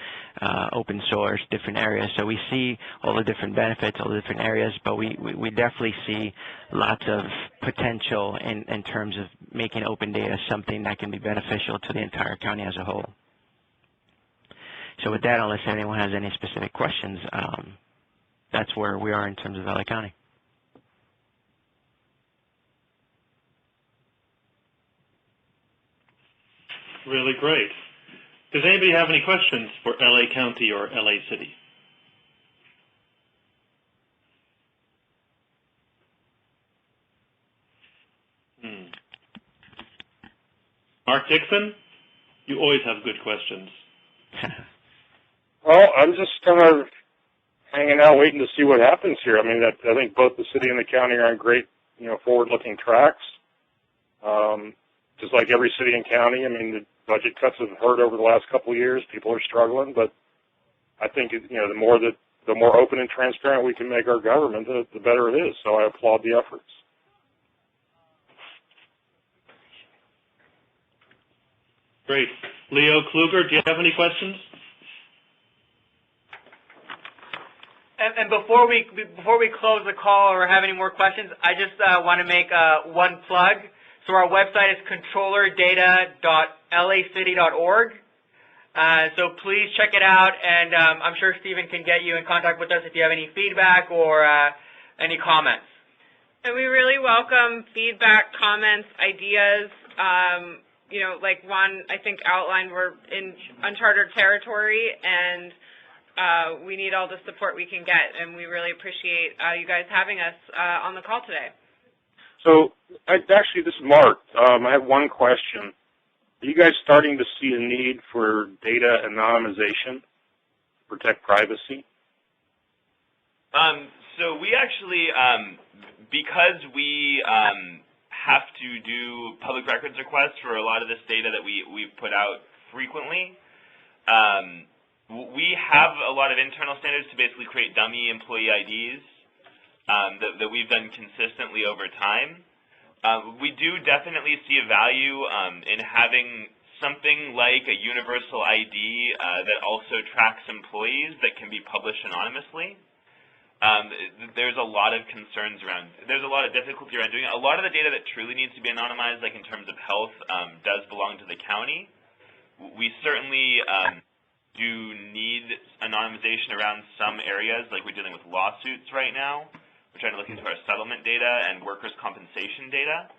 open source, different areas. So we see all the different benefits, all the different areas, but we definitely see lots of potential in terms of making open data something that can be beneficial to the entire county as a whole. So with that, unless anyone has any specific questions, that's where we are in terms of LA County. Really great. Does anybody have any questions for LA County or LA City? Mark Dixon, you always have good questions. Well, I'm just kind of hanging out, waiting to see what happens here. I mean, I think both the city and the county are on great, forward-looking tracks. Just like every city and county, I mean, the budget cuts have hurt over the last couple of years. People are struggling, but I think the more open and transparent we can make our government, the better it is. So I applaud the efforts. Great. Leo Kluger, do you have any questions? And before we close the call or have any more questions, I just want to make one plug. So our website is controllerdata.lacity.org. So please check it out, and I'm sure Stephen can get you in contact with us if you have any feedback or any comments. And we really welcome feedback, comments, ideas. Like Juan, I think, outlined, we're in uncharted territory, and we need all the support we can get, and we really appreciate you guys having us on the call today. So, actually, this is Mark. I have one question. Are you guys starting to see a need for data anonymization to protect privacy? So we actually, because we have to do public records requests for a lot of this data that we put out frequently, we have a lot of internal standards to basically create dummy employee IDs that we've done consistently over time. We do definitely see a value in having something like a universal ID that also tracks employees that can be published anonymously. There's a lot of concerns around, there's a lot of difficulty around doing it. A lot of the data that truly needs to be anonymized, like in terms of health, does belong to the county. We certainly do need anonymization around some areas, like we're dealing with lawsuits right now. We're trying to look into our settlement data and workers' compensation data,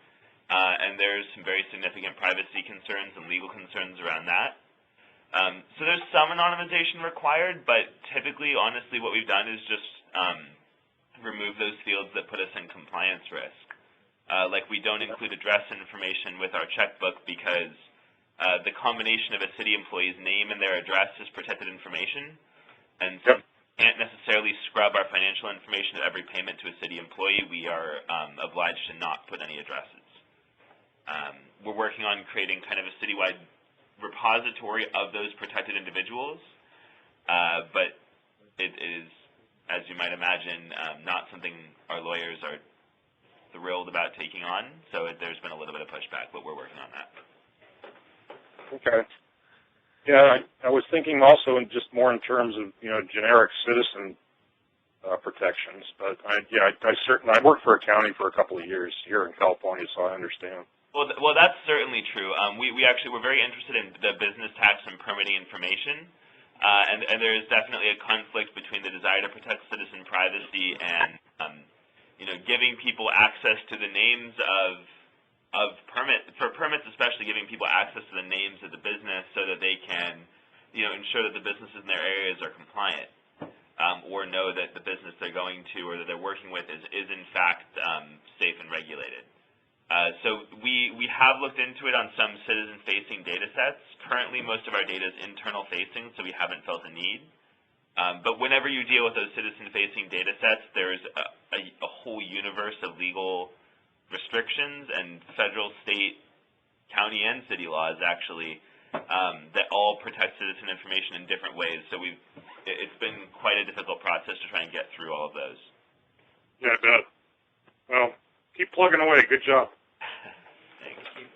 and there's some very significant privacy concerns and legal concerns around that. So there's some anonymization required, but typically, honestly, what we've done is just remove those fields that put us in compliance risk. Like we don't include address information with our checkbook because the combination of a city employee's name and their address is protected information, and so can't necessarily scrub our financial information at every payment to a city employee. We are obliged to not put any addresses. We're working on creating kind of a citywide repository of those protected individuals, but it is, as you might imagine, not something our lawyers are thrilled about taking on, so there's been a little bit of pushback, but we're working on that. Okay. Yeah, I was thinking also just more in terms of, generic citizen protections, but I worked for a county for a couple of years here in California, so I understand. Well, that's certainly true. We actually were very interested in the business tax and permitting information, and there is definitely a conflict between the desire to protect citizen privacy and, giving people access to the names of permits, especially giving people access to the names of the business so that they can, ensure that the businesses in their areas are compliant, or know that the business they're going to or that they're working with is in fact safe and regulated. So we have looked into it on some citizen-facing data sets. Currently, most of our data is internal-facing, so we haven't felt a need. But whenever you deal with those citizen-facing data sets, there's a whole universe of legal restrictions and federal, state, county, and city laws, actually, that all protect citizen information in different ways. So it's been quite a difficult process to try and get through all of those. Yeah, I bet. Well, keep plugging away. Good job. Thank you.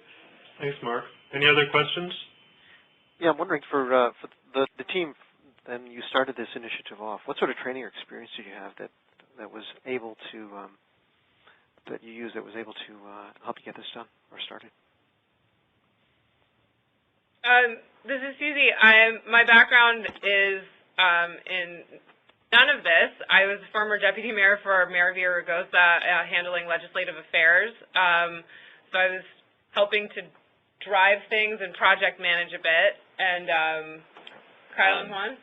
Thanks, Mark. Any other questions? Yeah, I'm wondering for the team, and you started this initiative off, what sort of training or experience did you have that was able to that you used that was able to help you get this done or started? This is Suzy. My background is in none of this. I was a former deputy mayor for Mayor Villaraigosa, handling legislative affairs. So I was helping to drive things and project manage a bit. And Kyle and Juan?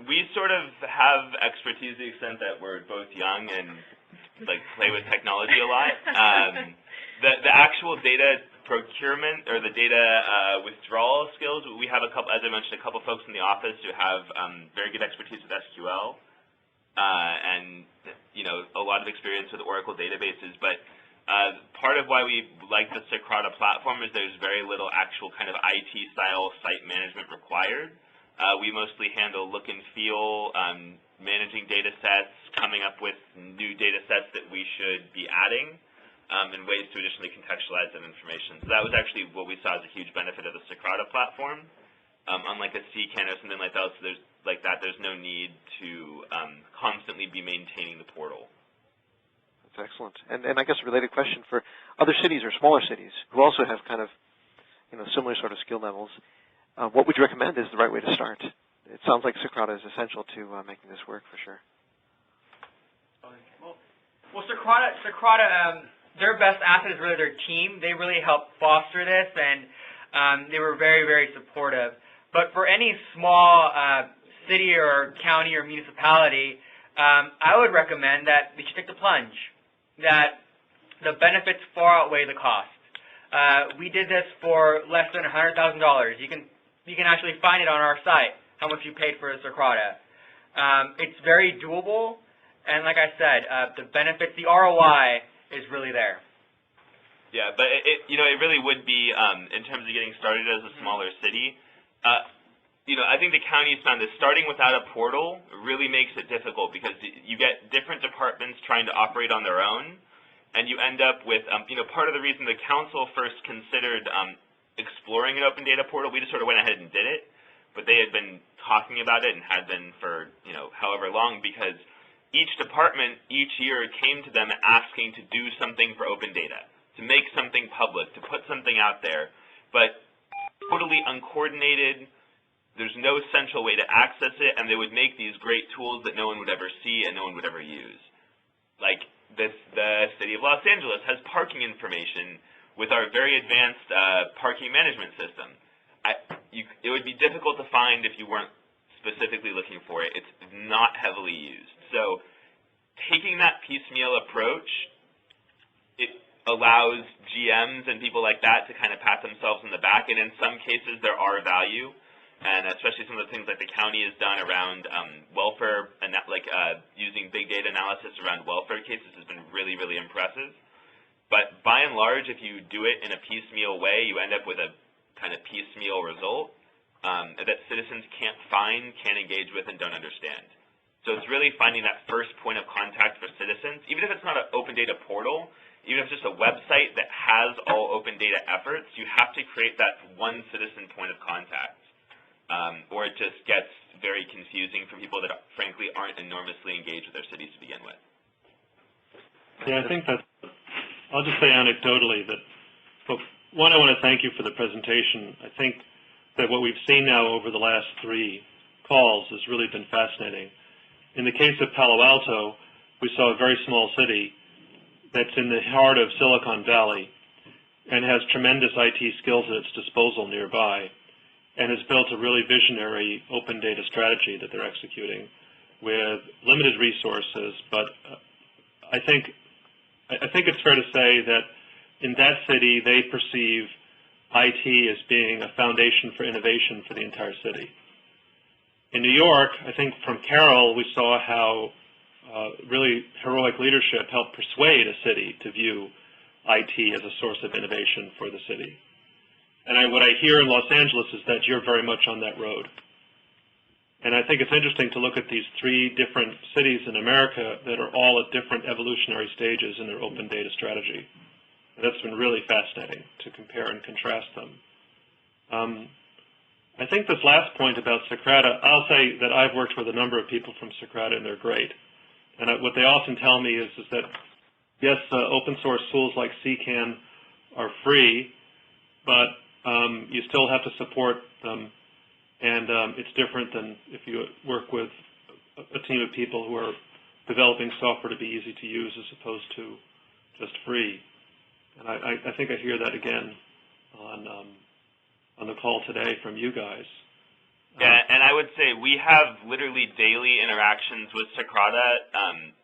We sort of have expertise to the extent that we're both young and play with technology a lot. The actual data procurement or the data withdrawal skills, we have as I mentioned, a couple folks in the office who have very good expertise with SQL and a lot of experience with Oracle databases. But part of why we like the Socrata platform is there's very little actual kind of IT-style site management required. We mostly handle look and feel, managing data sets, coming up with new data sets that we should be adding, and ways to additionally contextualize that information. So that was actually what we saw as a huge benefit of the Socrata platform. Unlike a CCAN or something like that, there's no need to constantly be maintaining the portal. That's excellent. And I guess a related question for other cities or smaller cities who also have kind of similar sort of skill levels. What would you recommend is the right way to start? It sounds like Socrata is essential to making this work for sure. Well, Socrata, their best asset is really their team. They really helped foster this, and they were very, very supportive. But for any small city or county or municipality, I would recommend that they should take the plunge, that the benefits far outweigh the cost. We did this for less than $100,000. You can actually find it on our site, how much you paid for Socrata. It's very doable, and like I said, the benefits, the ROI is really there. Yeah, but it really would be, in terms of getting started as a smaller city, I think the county's found that starting without a portal really makes it difficult because you get different departments trying to operate on their own, and you end up with, part of the reason the council first considered exploring an open data portal, we just sort of went ahead and did it, but they had been talking about it and had been for, however long, because each department each year came to them asking to do something for open data, to make something public, to put something out there, but totally uncoordinated. There's no central way to access it, and they would make these great tools that no one would ever see and no one would ever use. Like the City of Los Angeles has parking information with our very advanced parking management system. It would be difficult to find if you weren't specifically looking for it. It's not heavily used. So taking that piecemeal approach, it allows GMs and people like that to kind of pat themselves on the back, and in some cases there are value, and especially some of the things like the county has done around welfare, and using big data analysis around welfare cases has been really, really impressive. But by and large, if you do it in a piecemeal way, you end up with a kind of piecemeal result that citizens can't find, can't engage with, and don't understand. So it's really finding that first point of contact for citizens, even if it's not an open data portal, even if it's just a website that has all open data efforts, you have to create that one citizen point of contact, or it just gets very confusing for people that frankly aren't enormously engaged with their cities to begin with. Yeah, I think that, I'll just say anecdotally that, one, I want to thank you for the presentation. I think that what we've seen now over the last 3 calls has really been fascinating. In the case of Palo Alto, we saw a very small city that's in the heart of Silicon Valley, and has tremendous IT skills at its disposal nearby, and has built a really visionary open data strategy that they're executing with limited resources. But I think it's fair to say that in that city, they perceive IT as being a foundation for innovation for the entire city. In New York, I think from Carol, we saw how really heroic leadership helped persuade a city to view IT as a source of innovation for the city. And what I hear in Los Angeles is that you're very much on that road. And I think it's interesting to look at these three different cities in America that are all at different evolutionary stages in their open data strategy. And that's been really fascinating to compare and contrast them. I think this last point about Socrata, I'll say that I've worked with a number of people from Socrata, and they're great. And what they often tell me is that, yes, open source tools like CCAN are free, but you still have to support them. And it's different than if you work with a team of people who are developing software to be easy to use as opposed to just free. And I think I hear that again on the call today from you guys. Yeah, and I would say we have literally daily interactions with Socrata,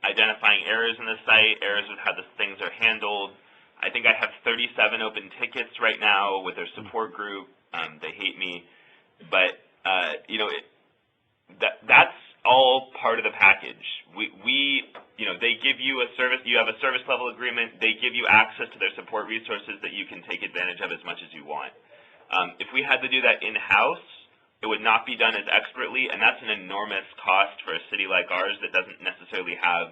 identifying errors in the site, errors with how the things are handled. I think I have 37 open tickets right now with their support group. They hate me. But, that's all part of the package. They give you a service, you have a service level agreement, they give you access to their support resources that you can take advantage of as much as you want. If we had to do that in-house, it would not be done as expertly, and that's an enormous cost for a city like ours that doesn't necessarily have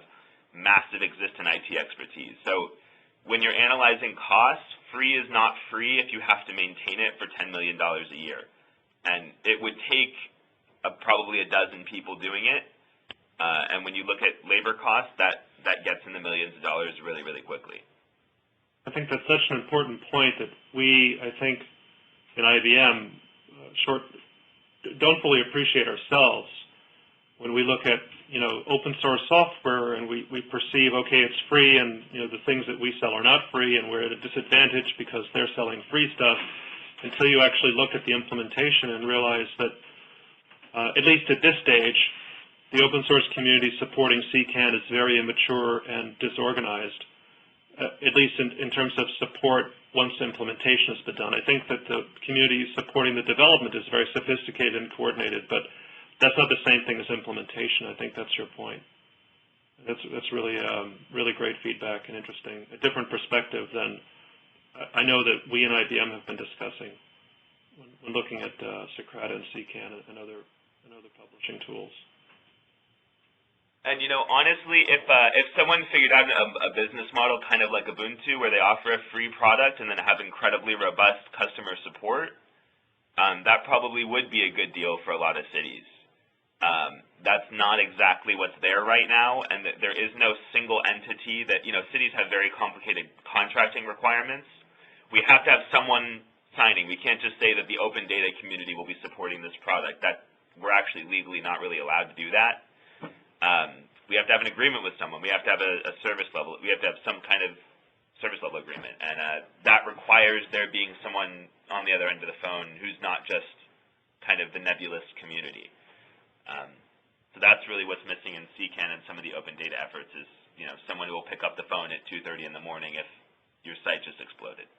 massive existing IT expertise. So when you're analyzing costs, free is not free if you have to maintain it for $10 million a year. And it would take probably a dozen people doing it. And when you look at labor costs, that gets in the millions of dollars really, really quickly. I think that's such an important point that we, I think, in IBM, don't fully appreciate ourselves when we look at, open source software and we perceive, okay, it's free and, the things that we sell are not free and we're at a disadvantage because they're selling free stuff, until you actually look at the implementation and realize that, at least at this stage, the open source community supporting CCAN is very immature and disorganized, at least in terms of support once implementation has been done. I think that the community supporting the development is very sophisticated and coordinated, but that's not the same thing as implementation. I think that's your point. That's really really great feedback and interesting, a different perspective than I know that we in IBM have been discussing when looking at Socrata and CCAN and other publishing tools. And honestly, if someone figured out a business model kind of like Ubuntu, where they offer a free product and then have incredibly robust customer support, that probably would be a good deal for a lot of cities. That's not exactly what's there right now, and there is no single entity that, cities have very complicated contracting requirements. We have to have someone signing. We can't just say that the open data community will be supporting this product. That we're actually legally not really allowed to do that. We have to have an agreement with someone. We have to have a service level. We have to have some kind of service level agreement, and that requires there being someone on the other end of the phone who's not just kind of the nebulous community. So that's really what's missing in CCAN and some of the open data efforts is, someone who will pick up the phone at 2:30 in the morning if your site just exploded.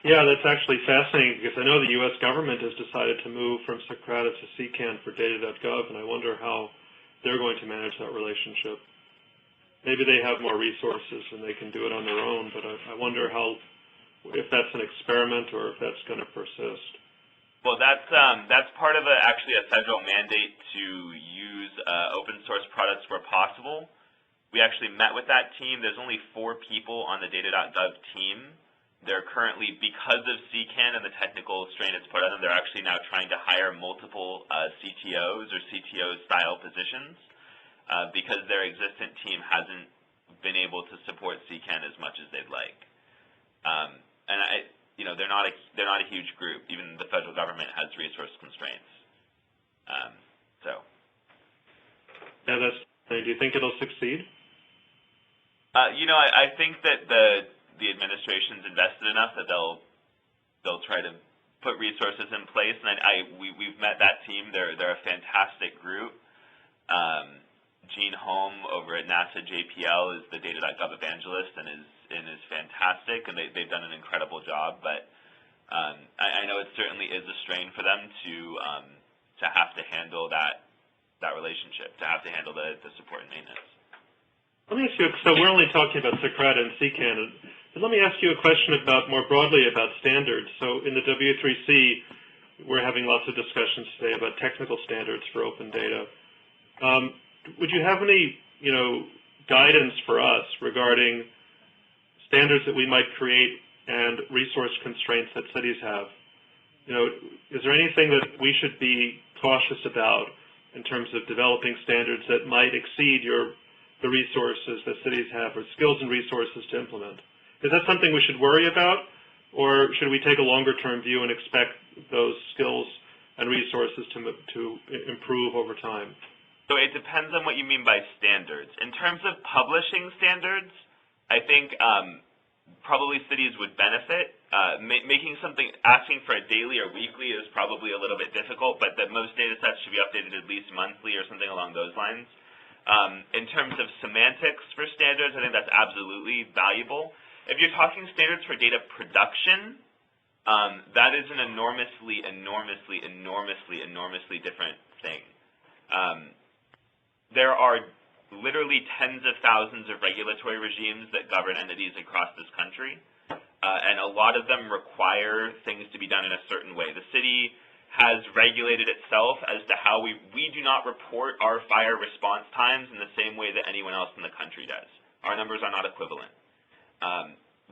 Yeah, that's actually fascinating because I know the U.S. government has decided to move from Socrata to CCAN for data.gov, and I wonder how they're going to manage that relationship. Maybe they have more resources and they can do it on their own, but I wonder if that's an experiment or if that's going to persist. Well, that's part of actually a federal mandate to use open source products where possible. We actually met with that team. There's only 4 people on the data.gov team. They're currently, because of CCAN and the technical strain it's put on them, they're actually now trying to hire multiple CTOs or CTO-style positions because their existing team hasn't been able to support CCAN as much as they'd like. And they're not a huge group. Even the federal government has resource constraints. Yeah, do you think it'll succeed? I think that the administration's invested enough that they'll try to put resources in place. And we've met that team. They're a fantastic group. Gene Holm over at NASA JPL is the data.gov evangelist and is fantastic, and they've done an incredible job. But I know it certainly is a strain for them to have to handle that relationship, to have to handle the support and maintenance. Let me ask you, so we're only talking about Socrata and CCAN, but let me ask you a question about more broadly about standards. So in the W3C, we're having lots of discussions today about technical standards for open data. Would you have any, guidance for us regarding standards that we might create and resource constraints that cities have? Is there anything that we should be cautious about in terms of developing standards that might exceed the resources that cities have, or skills and resources to implement? Is that something we should worry about, or should we take a longer-term view and expect those skills and resources to improve over time? So it depends on what you mean by standards. In terms of publishing standards, I think probably cities would benefit. Asking for a daily or weekly is probably a little bit difficult, but that most data sets should be updated at least monthly or something along those lines. In terms of semantics for standards, I think that's absolutely valuable. If you're talking standards for data production, that is an enormously different thing. There are literally tens of thousands of regulatory regimes that govern entities across this country, and a lot of them require things to be done in a certain way. The city has regulated itself as to how we do not report our fire response times in the same way that anyone else in the country does. Our numbers are not equivalent.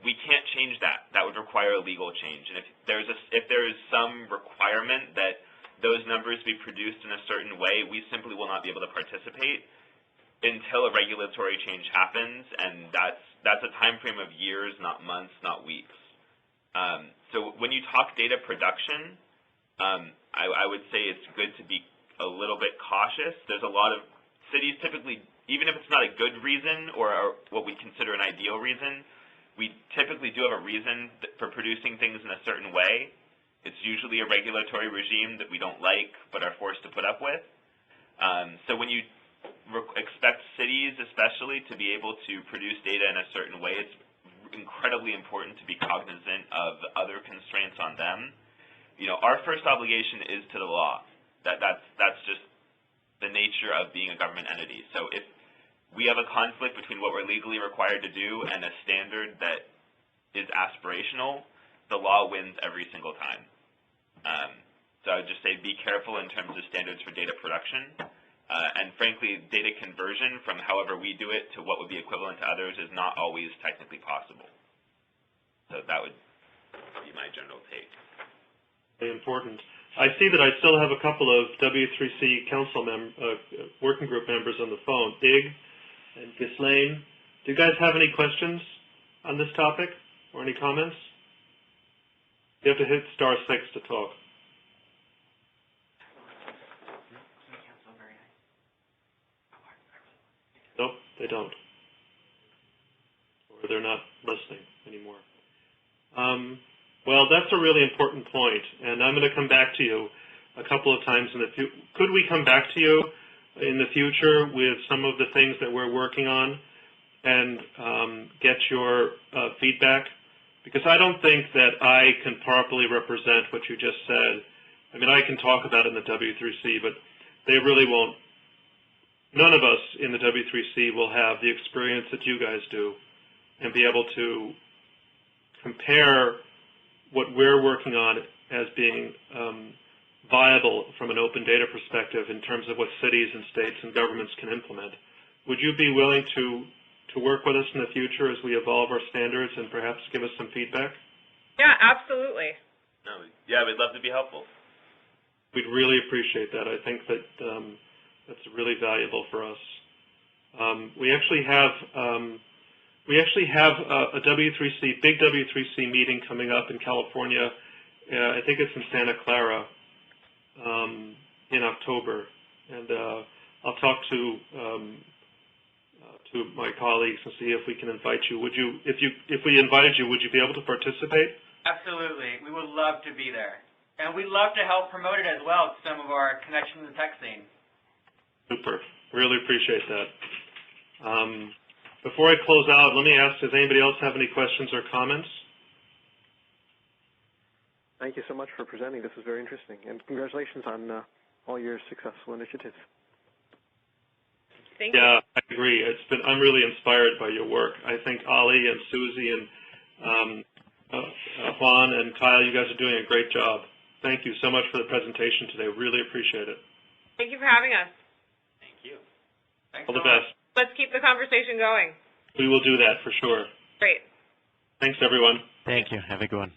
We can't change that. That would require a legal change. And if there is some requirement that those numbers be produced in a certain way, we simply will not be able to participate until a regulatory change happens, and that's a time frame of years, not months, not weeks. So when you talk data production, I would say it's good to be a little bit cautious. There's a lot of cities typically, even if it's not a good reason or what we consider an ideal reason, we typically do have a reason for producing things in a certain way. It's usually a regulatory regime that we don't like but are forced to put up with. So when you expect cities especially to be able to produce data in a certain way, it's incredibly important to be cognizant of other constraints on them. Our first obligation is to the law. That's just the nature of being a government entity. So if we have a conflict between what we're legally required to do and a standard that is aspirational, the law wins every single time. So I would just say be careful in terms of standards for data production. And frankly, data conversion from however we do it to what would be equivalent to others is not always technically possible. So that would be my general take. Very important. I see that I still have a couple of W3C council working group members on the phone, Ig and Ghislaine. Do you guys have any questions on this topic or any comments? You have to hit *6 to talk. Nope, they don't. Or they're not listening anymore. Well, that's a really important point, and I'm going to come back to you a couple of times in the future. Could we come back to you in the future with some of the things that we're working on and get your feedback? Because I don't think that I can properly represent what you just said. I mean, I can talk about it in the W3C, but they really won't. None of us in the W3C will have the experience that you guys do and be able to compare what we're working on as being viable from an open data perspective in terms of what cities and states and governments can implement. Would you be willing to work with us in the future as we evolve our standards and perhaps give us some feedback? Yeah, absolutely. Yeah, we'd love to be helpful. We'd really appreciate that. I think that that's really valuable for us. We actually have a W3C, big W3C meeting coming up in California. I think it's in Santa Clara in October, and I'll talk to to my colleagues and see if we can invite you. Would you, if we invited you, would you be able to participate? Absolutely. We would love to be there. And we'd love to help promote it as well to some of our connections in the tech scene. Super. Really appreciate that. Before I close out, let me ask, does anybody else have any questions or comments? Thank you so much for presenting. This was very interesting. And congratulations on all your successful initiatives. Thank you. Yeah, I agree. I'm really inspired by your work. I think Ali and Suzy and Juan and Kyle, you guys are doing a great job. Thank you so much for the presentation today. Really appreciate it. Thank you for having us. Thank you. Thanks All the so much. best. Let's keep the conversation going. We will do that for sure. Great. Thanks, everyone. Thank you. Have a good one.